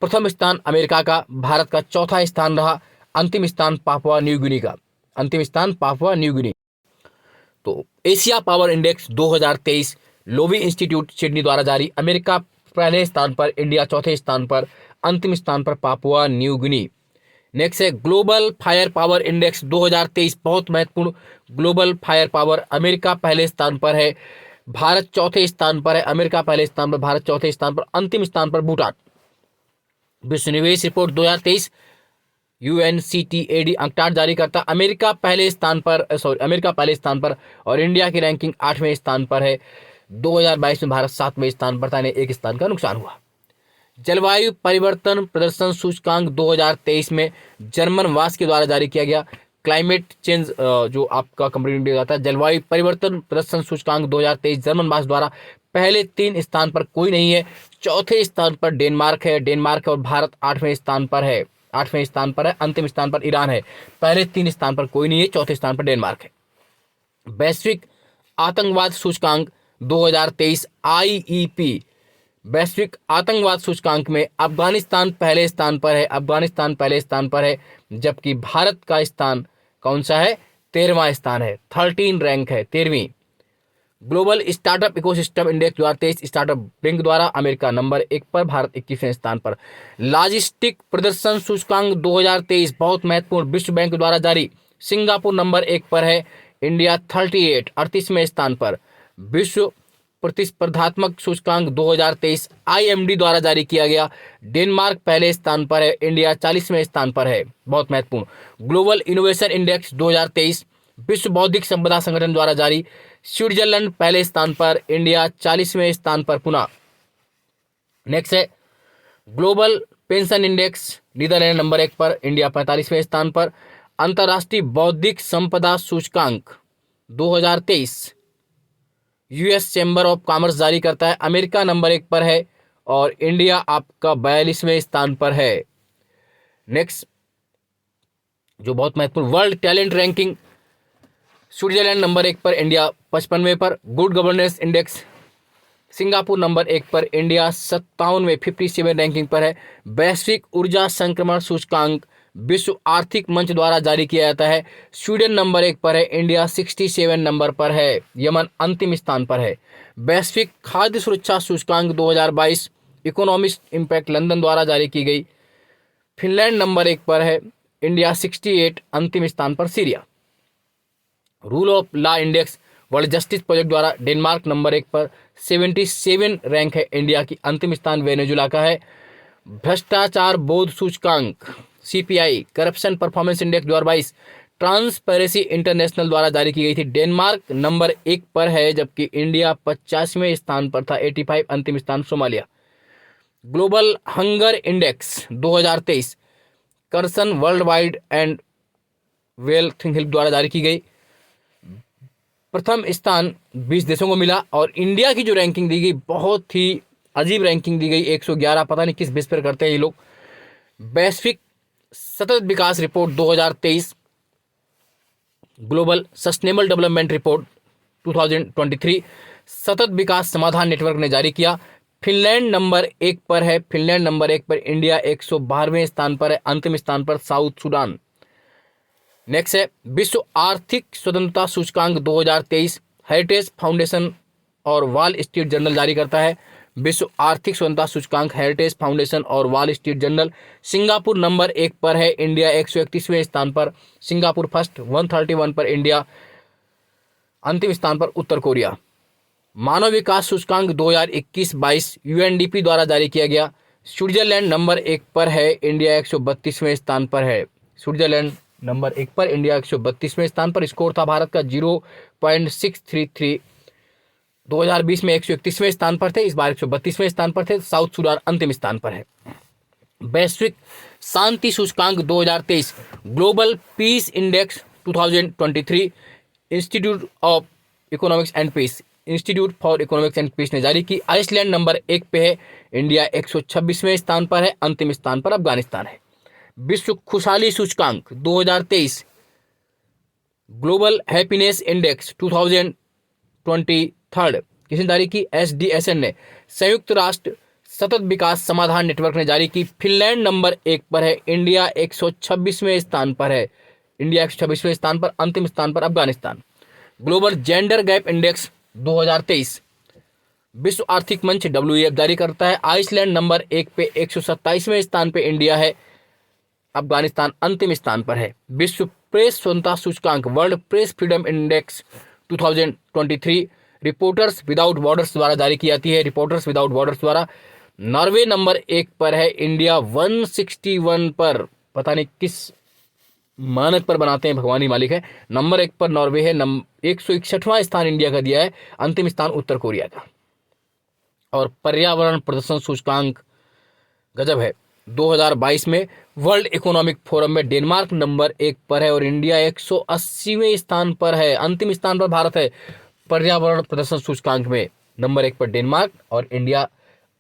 प्रथम स्थान अमेरिका का, भारत का चौथा स्थान रहा, अंतिम स्थान पापुआ न्यू गिनी का। तो Asia power index 2023 Loewi institute Sydney द्वारा जारी, अमेरिका पहले स्थान पर, इंडिया चौथे स्थान पर, अंतिम स्थान पर पापुआ न्यू गिनी। नेक्स्ट है ग्लोबल फायर पावर इंडेक्स 2023, बहुत महत्वपूर्ण। ग्लोबल फायर पावर, अमेरिका पहले स्थान पर है, भारत चौथे स्थान पर है। अमेरिका पहले स्थान पर, भारत चौथे स्थान पर, अंतिम स्थान पर भूटान। विश्व निवेश रिपोर्ट 2023 UNCTAD अंकटाड जारी करता, अमेरिका पहले स्थान पर और इंडिया की रैंकिंग 8वें स्थान पर है। 2022 में भारत 7वें स्थान पर था, यानी एक स्थान का नुकसान हुआ। जलवायु परिवर्तन प्रदर्शन सूचकांक 2023 में जर्मन वास के द्वारा जारी किया गया। क्लाइमेट चेंज जो आपका कंप्लीट जाता है, जलवायु परिवर्तन प्रदर्शन सूचकांक 2023 जर्मन वास द्वारा पहले 3 स्थान पर कोई नहीं है। चौथे स्थान पर डेनमार्क है और भारत 8वें स्थान पर है। अंतिम स्थान पर ईरान है। पहले 3 स्थान पर कोई नहीं है, चौथे स्थान पर डेनमार्क है। वैश्विक आतंकवाद सूचकांक 2023 IEP वैश्विक आतंकवाद सूचकांक में अफगानिस्तान पहले स्थान पर है, जबकि भारत का स्थान कौन सा है? 13वां स्थान है। 13 रैंक है, 13वीं। Global startup ecosystem index 2023 startup bank द्वारा अमेरिका नंबर 1 पर, भारत 21वें स्थान पर। लॉजिस्टिक प्रदर्शन सूचकांक 2023 बहुत महत्वपूर्ण, विश्व बैंक द्वारा जारी, सिंगापुर नंबर 1 पर है, इंडिया 38वें स्थान पर। विश्व प्रतिस्पर्धात्मक सूचकांक 2023 IMD द्वारा जारी किया गया, डेनमार्क पहले स्थान पर है, इंडिया 40वें स्थान पर है, बहुत महत्वपूर्ण। ग्लोबल इनोवेशन इंडेक्स 2023 विश्व बौद्धिक संपदा संगठन द्वारा जारी, स्विट्जरलैंड पहले स्थान पर, इंडिया 40वें स्थान पर पुनः। नेक्स्ट है global pension index, Netherlands number 1 पर, इंडिया 45वें स्थान पर। अंतर्राष्ट्रीय बौद्धिक संपदा सूचकांक 2023 US चैम्बर ऑफ कॉमर्स जारी करता है, अमेरिका नंबर 1 पर है और इंडिया आपका 42वें स्थान पर है। नेक्स्ट जो बहुत महत्वपूर्ण, world talent ranking, Switzerland number 1 पर, इंडिया 55वें पर। Good governance index, Singapore number 1 पर, इंडिया 57वें 57 रैंकिंग पर है। वैश्विक ऊर्जा संक्रमण सूचकांक विश्व आर्थिक मंच द्वारा जारी किया जाता है, स्वीडन नंबर 1 पर है, इंडिया 67 नंबर पर है, यमन अंतिम स्थान पर है। वैश्विक खाद्य सुरक्षा सूचकांक 2022 इकोनॉमिस्ट इम्पैक्ट लंदन द्वारा जारी की गई, फिनलैंड नंबर 1 पर है, इंडिया 68 अंतिम स्थान पर। Syria rule of law index world justice project द्वारा डेनमार्क नंबर 1 पर, 77 रैंक है, इंडिया की अंतिम स्थान वेनेजुला का है। भ्रष्टाचार बोध सूचकांक CPI corruption performance index 2022 transparency international द्वारा जारी की गई थी, डेनमार्क नंबर 1 पर है, जबकि इंडिया 50वें स्थान पर था, 85 अंतिम स्थान Somalia. Global hunger index 2023 Karsan world wide and wealth help द्वारा जारी की गई, प्रथम स्थान 20 देशों को मिला और इंडिया की जो रैंकिंग दी गई बहुत ही अजीब रैंकिंग दी गई 111, पता नहीं किस बेस पर करते हैं ये लोग। वैश्विक सतत विकास report 2023, global sustainable development report 2023 सतत विकास समाधान नेटवर्क ने जारी किया। फिनलैंड नंबर 1 पर है, फिनलैंड नंबर 1 पर, इंडिया 112वें स्थान पर है, अंतिम स्थान पर साउथ सूडान। नेक्स्ट है विश्व आर्थिक स्वतंत्रता सूचकांक 2023, हेरिटेज फाउंडेशन और वॉल स्ट्रीट जर्नल जारी करता है। विश्व आर्थिक स्वतंत्रता सूचकांक, हेरिटेज फाउंडेशन और wall street journal. Singapore number 1 पर है, इंडिया 131वें स्थान पर, सिंगापुर फर्स्ट 131 पर, इंडिया अंतिम स्थान पर उत्तर कोरिया। मानव विकास सूचकांक 2021-22 यूएनडीपी द्वारा जारी किया गया। स्विट्जरलैंड नंबर 1 पर है, इंडिया 132वें स्थान पर है। स्विट्जरलैंड नंबर 1 पर, इंडिया 132वें स्थान पर। स्कोर था भारत का 0.633। 2020 में 131वें स्थान पर थे, इस बार 132वें स्थान पर थे। साउथ सूडान अंतिम स्थान पर है। वैश्विक शांति सूचकांक 2023, global peace index 2023, institute of economics and peace, institute for economics and peace ने जारी की। आइसलैंड नंबर 1 पे है, इंडिया 126वें स्थान पर है, अंतिम स्थान पर अफगानिस्तान है। विश्व खुशहाली सूचकांक 2023, ग्लोबल हैप्पीनेस इंडेक्स 2023 किसने जारी की? SDSN ने, संयुक्त राष्ट्र सतत विकास समाधान नेटवर्क ने जारी की। फिनलैंड नंबर 1 पर है, इंडिया 126वें स्थान पर है, इंडिया 126वें स्थान पर, अंतिम स्थान पर Afghanistan. Global gender gap index 2023 विश्व आर्थिक मंच WEF जारी करता है। आइसलैंड नंबर 1 पे 127वें स्थान पे इंडिया है, अफगानिस्तान अंतिम स्थान पर है। विश्व प्रेस स्वतंत्रता सूचकांक, world press freedom index 2023 reporters without borders द्वारा जारी की जाती है, रिपोर्टर्स विदाउट बॉर्डर्स द्वारा। नॉर्वे नंबर 1 पर है, इंडिया 161 पर, पता नहीं किस मानक पर बनाते हैं, भगवान ही मालिक है। नंबर 1 पर नॉर्वे है, 161वां स्थान इंडिया का दिया है, अंतिम स्थान उत्तर कोरिया का। और पर्यावरण प्रदर्शन सूचकांक गजब है, 2022 में वर्ल्ड इकोनॉमिक फोरम में डेनमार्क नंबर 1 पर है और इंडिया 180वें स्थान पर है, अंतिम स्थान पर भारत है। पर्यावरण प्रदर्शन सूचकांक में नंबर 1 पर डेनमार्क और इंडिया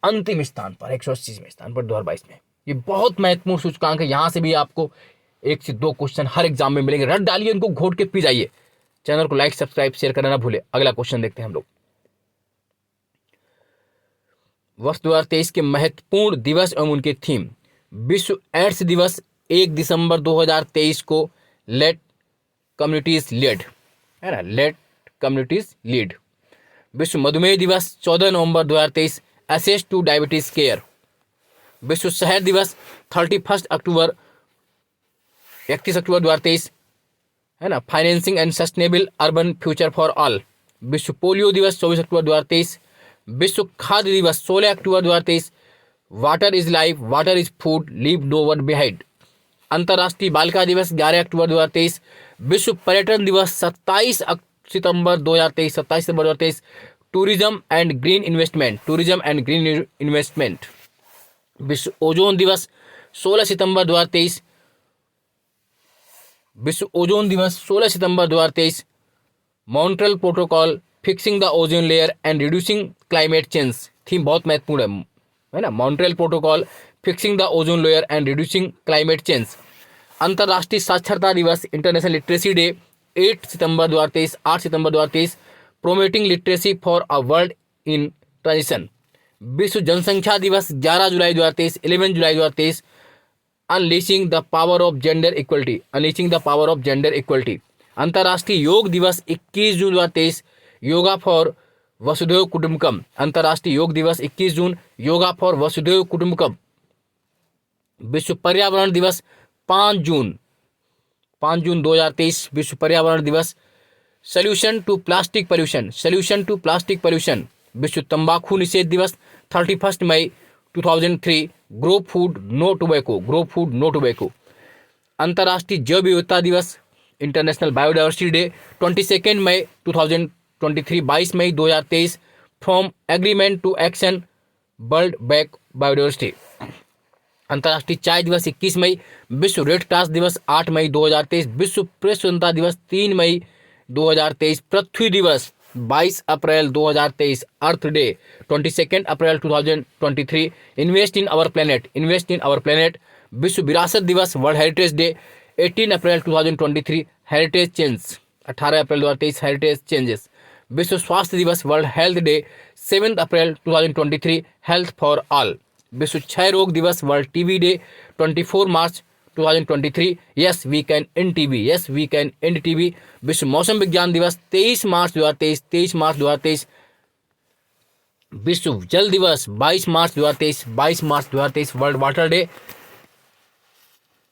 अंतिम स्थान पर 180वें स्थान पर 2022 में। ये बहुत महत्वपूर्ण सूचकांक है, यहाँ से भी आपको 1 से 2 क्वेश्चन हर एग्जाम में मिलेंगे। रट डालिए, इनको घोट के पी जाइए। चैनल को लाइक, सब्सक्राइब, शेयर करना ना भूले। अगला क्वेश्चन देखते हैं हम लोग। वर्ष 2023 के महत्वपूर्ण दिवस एवं उनके थीम। विश्व एड्स दिवस 1 दिसंबर 2023 को लेट कम्युनिटीज लीड, है ना, लेट कम्युनिटीज लीड। विश्व मधुमेह दिवस 14 नवंबर 2023, एसेस टू डायबिटीज केयर। विश्व शहर दिवस 31 अक्टूबर 2023, है ना, financing and sustainable urban future for all. विश्व पोलियो दिवस 24 अक्टूबर 2023। विश्व खाद्य दिवस 16 अक्टूबर 2023, water is life, water is food, leave no one behind. अंतर्राष्ट्रीय बालिका दिवस 11 अक्टूबर 2023। विश्व पर्यटन दिवस 27 सितंबर 2023, tourism and green investment, tourism and green investment. विश्व ओजोन दिवस 16 सितंबर 2023, विश्व ओजोन दिवस 16 सितंबर 2023। Montreal protocol, fixing the ozone layer and reducing climate change, theme बहुत महत्वपूर्ण है ना, Montreal protocol, fixing the ozone layer and reducing climate change. अंतर्राष्ट्रीय साक्षरता दिवस, international literacy day 8 September 2023, promoting literacy for a world in transition. विश्व जनसंख्या दिवस 11 जुलाई 2023, 11 जुलाई 2023, unleashing the power of gender equality, unleashing the power of gender equality. अंतर्राष्ट्रीय योग दिवस 21 जून 2023, योगा फॉर वसुधैव कुटुंबकम, अंतर्राष्ट्रीय योग दिवस 21 जून, योगा फॉर वसुधैव कुटुंबकम। विश्व पर्यावरण दिवस 5 जून 2023, विश्व पर्यावरण दिवस। Solution to plastic pollution, solution to plastic pollution. विश्व तंबाकू निषेध दिवस 31 मई 2003, grow food no tobacco, grow food no tobacco. अंतर्राष्ट्रीय जैव विविधता दिवस, इंटरनेशनल बायोडाइवर्सिटी डे 22 मई 2023, 22 मई 2023, from agreement to action, world back biodiversity. अंतर्राष्ट्रीय चाय दिवस 21 मई, विश्व रेड क्रॉस दिवस 8 मई 2023, विश्व प्रेस स्वतंत्रता दिवस 3 मई 2023, पृथ्वी दिवस 22 अप्रैल 2023 अर्थ डे, 22 अप्रैल 2023 invest in our planet, invest in our planet. विश्व विरासत दिवस वर्ल्ड हेरिटेज डे 18 अप्रैल 2023 हेरिटेज चेंज, 18 अप्रैल 2023 हेरिटेज चेंजेस। विश्व स्वास्थ्य दिवस वर्ल्ड हेल्थ डे 7 अप्रैल 2023 हेल्थ फॉर ऑल। विश्व क्षय रोग दिवस वर्ल्ड टीबी डे 24 मार्च 2023 yes we can end TB, yes we can end TB. विश्व मौसम विज्ञान दिवस 23 मार्च 2023, 23 मार्च 2023। विश्व जल दिवस 22 मार्च 2023, 22 मार्च 2023 world water day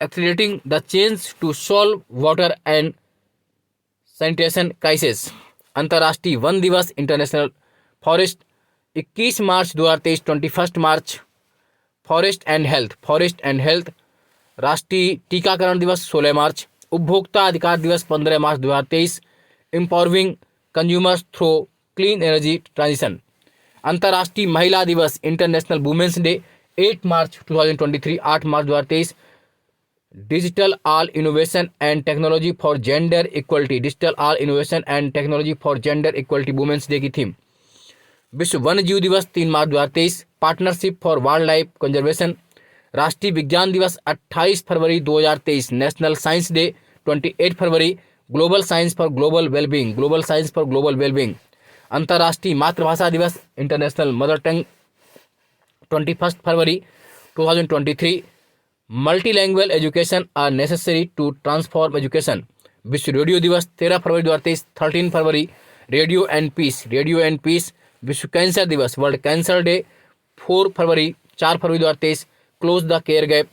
accelerating the change to solve water and sanitation crisis. अंतर्राष्ट्रीय वन दिवस इंटरनेशनल फॉरेस्ट 21 मार्च 2023, 21 मार्च forest and health, forest and health. राष्ट्रीय टीकाकरण दिवस 16 मार्च। उपभोक्ता अधिकार दिवस 15 मार्च 2023 empowering consumers through clean energy transition. अंतर्राष्ट्रीय महिला दिवस इंटरनेशनल वुमेन्स डे 8 मार्च 2023, 8 मार्च 2023 digital all innovation and technology for gender equality, digital all innovation and technology for gender equality women's day की थीम। विश्व वन्य जीव दिवस 3 मार्च 2023 partnership for wildlife conservation. राष्ट्रीय विज्ञान दिवस 28 फरवरी 2023 नेशनल साइंस डे 28 फरवरी global science for global wellbeing, global science for global wellbeing. अंतर्राष्ट्रीय मातृभाषा दिवस इंटरनेशनल मदर टंग 21 फरवरी 2023 multilanguage education are necessary to transform education. विश्व रेडियो दिवस 13 फरवरी 2023, 13 फरवरी radio and peace, radio and peace. विश्व कैंसर दिवस वर्ल्ड कैंसर डे 4 फरवरी 4 फरवरी 2023 क्लोज द केयर गैप।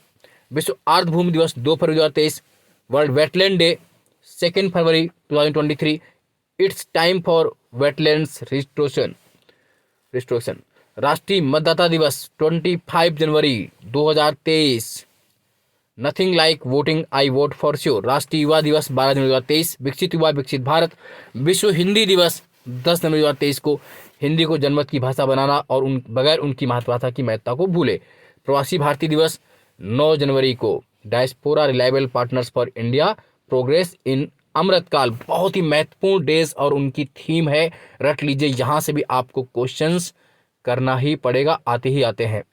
विश्व आर्द्रभूमि दिवस 2 फरवरी 2023 वर्ल्ड वेटलैंड डे 2 फरवरी 2023 it's time for wetlands restoration. राष्ट्रीय मतदाता दिवस 25 जनवरी 2023 nothing like voting I vote for sure. राष्ट्रीय युवा दिवस 12 जनवरी 2023 विकसित युवा विकसित भारत। विश्व हिंदी दिवस 10 जनवरी 2023 को हिंदी को जनमत की भाषा बनाना और बगैर उनकी मातृभाषा की महत्ता को भूले। प्रवासी भारतीय दिवस 9 जनवरी को diaspora reliable partners for India progress in Amritkaal. बहुत ही महत्वपूर्ण डेज और उनकी थीम है, रट लीजिए, यहाँ से भी आपको क्वेश्चंस करना ही पड़ेगा, आते ही आते हैं।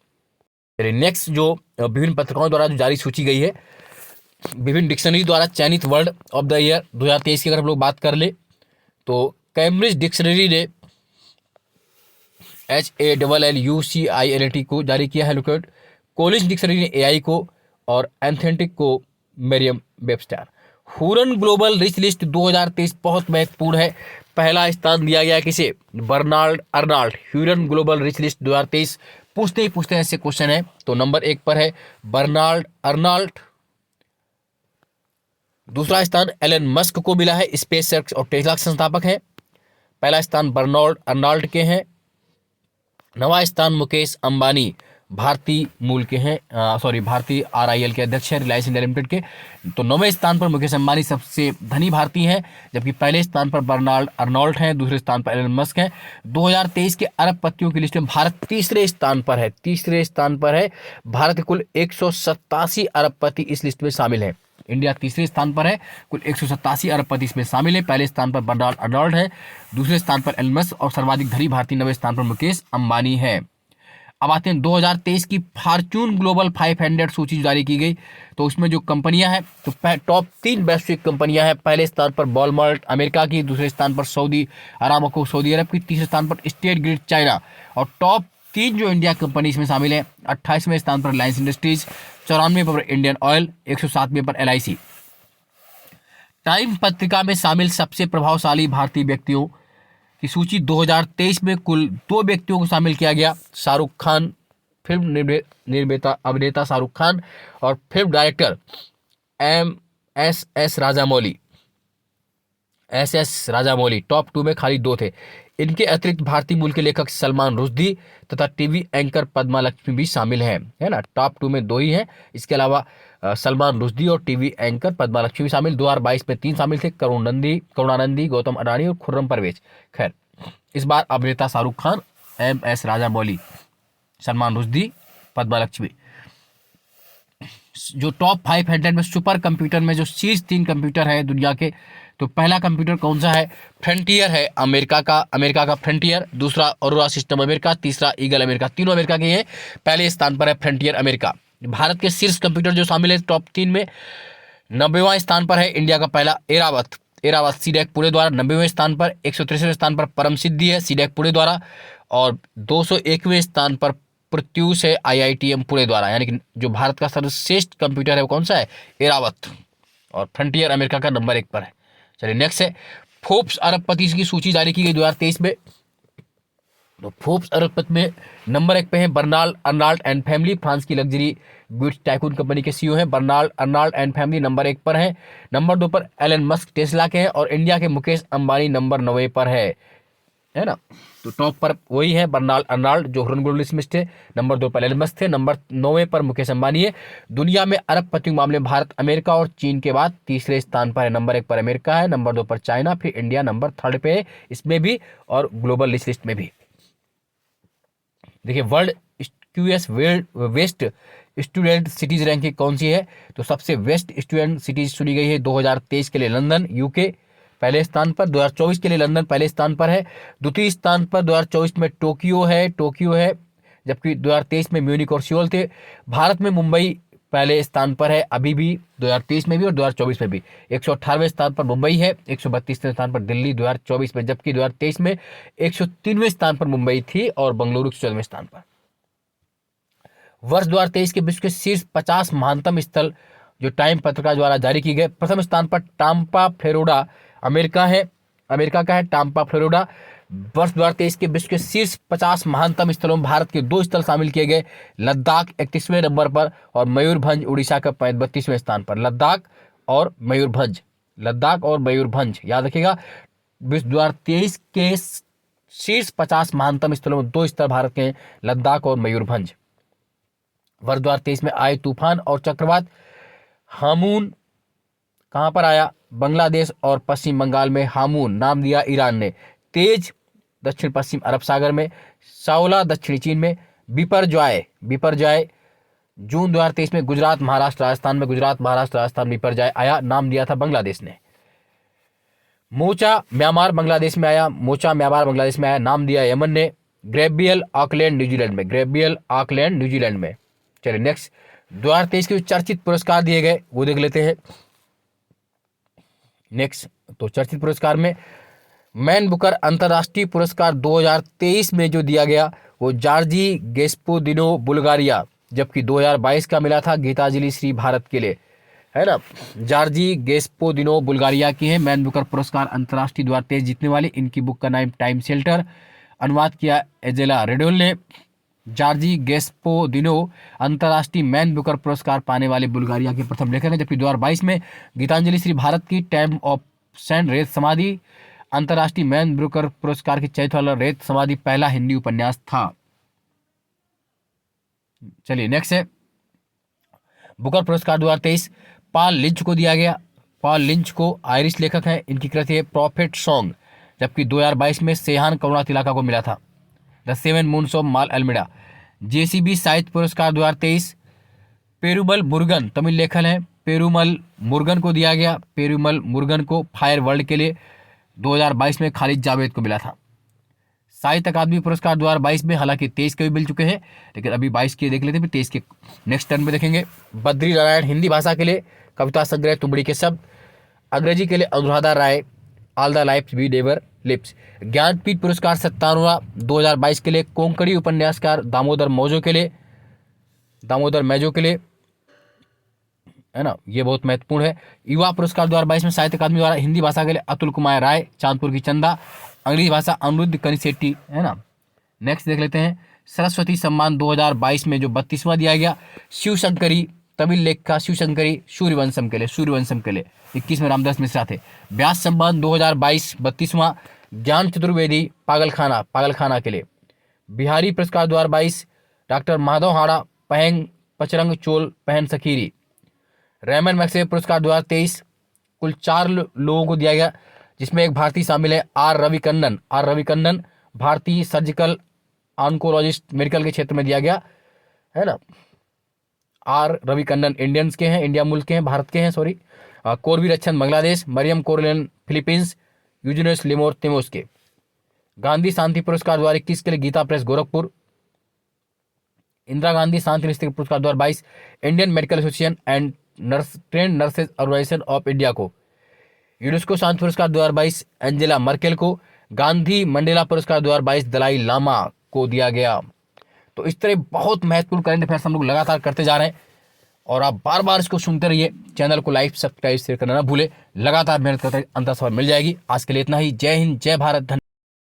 नेक्स्ट जो विभिन्न पत्रिकाओं द्वारा जो जारी सूची गई है, विभिन्न डिक्शनरी द्वारा चयनित वर्ड ऑफ द ईयर 2023 की अगर हम लोग बात कर ले तो कैम्ब्रिज डिक्शनरी ने HALLUCILAT को जारी किया है लोकेट। कॉलिंस डिक्शनरी ने AI को और एंथेटिक को Merriam Webster. Hurun global rich list 2023 बहुत महत्वपूर्ण है। पहला स्थान दिया गया किसे? Bernard Arnault. Hurun global rich list 2023 पूछते ही पूछते हैं ऐसे क्वेश्चन है, तो नंबर 1 पर है बर्नार्ड अर्नाल्ड। दूसरा स्थान एलन मस्क को मिला है, स्पेस एक्स और टेस्ला के संस्थापक हैं। पहला स्थान बर्नार्ड अर्नाल्ड के हैं। 9वां स्थान मुकेश अंबानी भारतीय मूल के हैं, भारतीय RIL के अध्यक्ष हैं, रिलायंस इंडिया लिमिटेड के। तो 9वें स्थान पर मुकेश अंबानी सबसे धनी भारतीय हैं, जबकि पहले स्थान पर बर्नार्ड अर्नोल्ड हैं, दूसरे स्थान पर एलन मस्क हैं। 2023 के अरबपतियों की लिस्ट में भारत तीसरे स्थान पर है, तीसरे स्थान पर है। भारत के कुल 187 अरबपति इस लिस्ट में शामिल है। इंडिया तीसरे स्थान पर है, कुल 187 अरबपति इसमें शामिल है। पहले स्थान पर बर्नार्ड अर्नोल्ड है, दूसरे स्थान पर एलन मस्क और सर्वाधिक धनी भारतीय 9वें स्थान पर मुकेश अंबानी है। अब आते हैं 2023 की फॉर्च्यून ग्लोबल 500 सूची जारी की गई, तो उसमें जो कंपनियां हैं तो टॉप 3 वैश्विक कंपनियां हैं। पहले स्थान पर वॉलमार्ट अमेरिका की, दूसरे स्थान पर सऊदी अरामको सऊदी अरब की, तीसरे स्थान पर स्टेट ग्रिड चाइना। और टॉप 3 जो इंडिया कंपनी इसमें शामिल है, 28वें स्थान पर रिलायंस इंडस्ट्रीज, 94वें पर इंडियन ऑयल, 107वें पर LIC। टाइम पत्रिका में शामिल सबसे प्रभावशाली भारतीय व्यक्तियों की सूची 2023 में कुल 2 व्यक्तियों को शामिल किया गया। शाहरुख खान, फिल्म निर्माता अभिनेता शाहरुख खान, और film director SS Rajamouli. Top 2 में खाली 2 थे। इनके अतिरिक्त भारतीय मूल के लेखक सलमान रुश्दी तथा टीवी एंकर पद्मा लक्ष्मी भी शामिल हैं, है ना। टॉप 2 में 2 ही हैं, इसके अलावा सलमान रुश्दी और टीवी एंकर पद्मा लक्ष्मी भी शामिल। 2022 में 3 शामिल थे, करुणानंदी, गौतम अडानी और खुर्रम परवेज। खैर, इस बार अभिनेता शाहरुख खान, MS राजामौली, सलमान रुश्दी, पद्मा लक्ष्मी। जो टॉप 500 में सुपर कंप्यूटर में जो शीर्ष 3 कंप्यूटर है दुनिया के, तो पहला कंप्यूटर कौन सा है? फ्रंटियर है अमेरिका का फ्रंटियर। दूसरा ऑरोरा सिस्टम अमेरिका, तीसरा ईगल अमेरिका। तीनों अमेरिका के हैं। पहले स्थान पर है फ्रंटियर अमेरिका। भारत के शीर्ष कंप्यूटर जो शामिल है टॉप 3 में, 90वां स्थान पर है इंडिया का पहला एरावत सीडेक पुणे द्वारा 90वें स्थान पर। 163वें स्थान पर परम सिद्धि है सीडेक पुणे द्वारा, और 201वें स्थान पर प्रत्यूष है IITM पुणे द्वारा। यानी कि जो भारत का सर्वश्रेष्ठ कंप्यूटर है वो कौन सा है? एरावत। और फ्रंटियर अमेरिका का नंबर 1 पर है। चलिए नेक्स्ट है, फोर्ब्स अरबपति की सूची जारी की गई 2023 में। तो फोर्ब्स अरबपति में नंबर 1 पे है Bernard Arnault and family, France की लग्जरी गुड्स टाइकून कंपनी के CEO हैं Bernard Arnault and family, number 1 पर है। नंबर 2 पर एलन मस्क टेस्ला के हैं, और इंडिया के मुकेश अंबानी नंबर 9 पर है ना। तो टॉप पर वही है बर्नार्ड अर्नाल्ड जो हुरन स्मिथ थे, नंबर 2 पर एलन मस्क थे, नंबर 9 पर मुकेश अंबानी है। दुनिया में अरबपतियों के मामले में भारत अमेरिका और चीन के बाद तीसरे स्थान पर है। नंबर 1 पर अमेरिका है, नंबर 2 पर चाइना, फिर इंडिया नंबर 3 पे है इसमें भी, और ग्लोबल लिस्ट में भी। देखिए world QS best student cities ranking कौन सी है? तो सबसे वेस्ट स्टूडेंट सिटीज चुनी गई है 2023 के लिए लंदन UK पहले स्थान पर, 2024 के लिए लंदन पहले स्थान पर है। द्वितीय स्थान पर 2024 में टोक्यो है, जबकि 2023 में म्यूनिक और सियोल थे। भारत में मुंबई पहले स्थान पर है अभी भी, 2023 में भी और 2024 में भी। 118वें स्थान पर मुंबई है, 132वें स्थान पर दिल्ली 2024 में, जबकि 2023 में 103वें स्थान पर मुंबई थी और बेंगलुरु 14वें स्थान पर। वर्ष 2023 के विश्व के शीर्ष 50 महानतम स्थल जो टाइम पत्रिका द्वारा जारी की गए, प्रथम स्थान पर टाम्पा फ्लोरिडा अमेरिका का है टाम्पा फ्लोरिडा। वर्ष 2023 के विश्व के शीर्ष 50 महानतम स्थलों में भारत के 2 स्थल शामिल किए गए, लद्दाख 31वें नंबर पर और मयूरभंज उड़ीसा का 32वें स्थान पर। लद्दाख और मयूरभंज याद रखिएगा। विश्व 2023 के शीर्ष 50 महानतम स्थलों में 2 स्थल भारत के हैं, लद्दाख और मयूरभंज। वर्ष 2023 में आए तूफान और चक्रवात हामून कहां पर आया? बांग्लादेश और पश्चिम बंगाल में। हामून नाम दिया ईरान ने। तेज दक्षिण पश्चिम अरब सागर में। साओला दक्षिणी चीन में। बिपरजॉय जून 2023 में गुजरात महाराष्ट्र राजस्थान बिपरजॉय आया, नाम दिया था बांग्लादेश ने। मोचा म्यांमार बांग्लादेश में आया, नाम दिया यमन ने। ग्रेबियल ऑकलैंड न्यूजीलैंड में। चलिए नेक्स्ट, 2023 के चर्चित पुरस्कार दिए गए वो देख लेते हैं। नेक्स्ट, तो चर्चित पुरस्कार में मैन बुकर अंतर्राष्ट्रीय पुरस्कार 2023 में जो दिया गया वो जॉर्जी गेस्पोदिनो बुल्गारिया, जबकि 2022 का मिला था गीतांजलि श्री भारत के लिए, है ना। जॉर्जी गेस्पोदिनो बुल्गारिया की है मैन बुकर पुरस्कार अंतर्राष्ट्रीय 2023 जीतने वाली। इनकी बुक का नाम टाइम शेल्टर, अनुवाद किया एजेला रेडोल ने। जॉर्जी गेस्पोदिनो अंतर्राष्ट्रीय मैन बुकर पुरस्कार पाने वाले बुल्गारिया के प्रथम लेखक हैं, जबकि 2022 में गीतांजलि श्री भारत की टाइम ऑफ सेंट रेत समाधि अंतर्राष्ट्रीय मैन बुकर पुरस्कार की चैत वाला रेत समाधि पहला हिंदी उपन्यास था। चलिए नेक्स्ट है, बुकर पुरस्कार 2023 पॉल लिंच को दिया गया। पॉल लिंच को आयरिश लेखक हैं, इनकी कृति है प्रॉफिट सॉन्ग, जबकि 2022 में सेहान करुणा तिलाका को मिला था the seven moons of Maali Almeida. JCB साहित्य पुरस्कार 2023 पेरुमल मुरुगन तमिल लेखक हैं, पेरुमल मुरुगन को दिया गया। पेरुमल मुरुगन को फायर वर्ल्ड के लिए 2022 में खालिद जावेद को मिला था। साहित्य अकादमी पुरस्कार 2022 में हालांकि 23 के भी मिल चुके हैं, लेकिन अभी 22 के देख लेते हैं, 23 के नेक्स्ट टर्न में देखेंगे। बद्री नारायण हिंदी भाषा के लिए कविता संग्रह तुमड़ी के शब्द। अंग्रेजी के लिए Anuradha Roy all the life we never lives. Jnanpith पुरस्कार 57वां 2022 के लिए कोंकणी उपन्यासकार दामोदर मौजो के लिए, है ना, ये बहुत महत्वपूर्ण है। युवा पुरस्कार 2022 में साहित्य अकादमी द्वारा हिंदी भाषा के लिए अतुल कुमार राय चांदपुर की चंदा, अंग्रेजी भाषा अनिरुद्ध कनिसेट्टी, है ना। नेक्स्ट देख लेते हैं, सरस्वती सम्मान 2022 में जो 32वां दिया गया शिवशंकरी तमिल लेखिका शिवशंकरी सूर्यवंशम के लिए 21 में रामदास मिश्रा थे। व्यास सम्मान 2022 32वां ज्ञान चतुर्वेदी पागलखाना के लिए। बिहारी पुरस्कार 2022 डॉक्टर माधव हाड़ा पहंग पचरंग चोल पहन सखीरी। रेमन मैक्से पुरस्कार 2023 कुल 4 लोगों को दिया गया, जिसमें एक भारतीय शामिल है आर रविकन्नन भारतीय सर्जिकल ऑन्कोलॉजिस्ट मेडिकल के क्षेत्र में दिया गया, है ना। आर रविकन्नन इंडिया मूल के हैं, भारत के हैं, sorry. Korvi Rakshand Bangladesh, Miriam Coronel Philippines, Eugenio Lemos तिमोस्के। गांधी शांति पुरस्कार 2021 के लिए गीता प्रेस गोरखपुर। इंदिरा गांधी शांति निस्तर पुरस्कार 2022 Indian Medical Association and Trained Nurses Organisation of India को। यूनेस्को शांति पुरस्कार 2022 एंजेला मर्केल को। गांधी मंडेला पुरस्कार 2022 दलाई लामा को दिया गया। तो इस तरह बहुत महत्वपूर्ण करंट अफेयर्स हम लोग लगातार करते जा रहे हैं और आप बार बार इसको सुनते रहिए। चैनल को लाइक सब्सक्राइब शेयर करना ना भूले। लगातार मेहनत करते अंतर सफल मिल जाएगी। आज के लिए इतना ही। जय हिंद, जय भारत।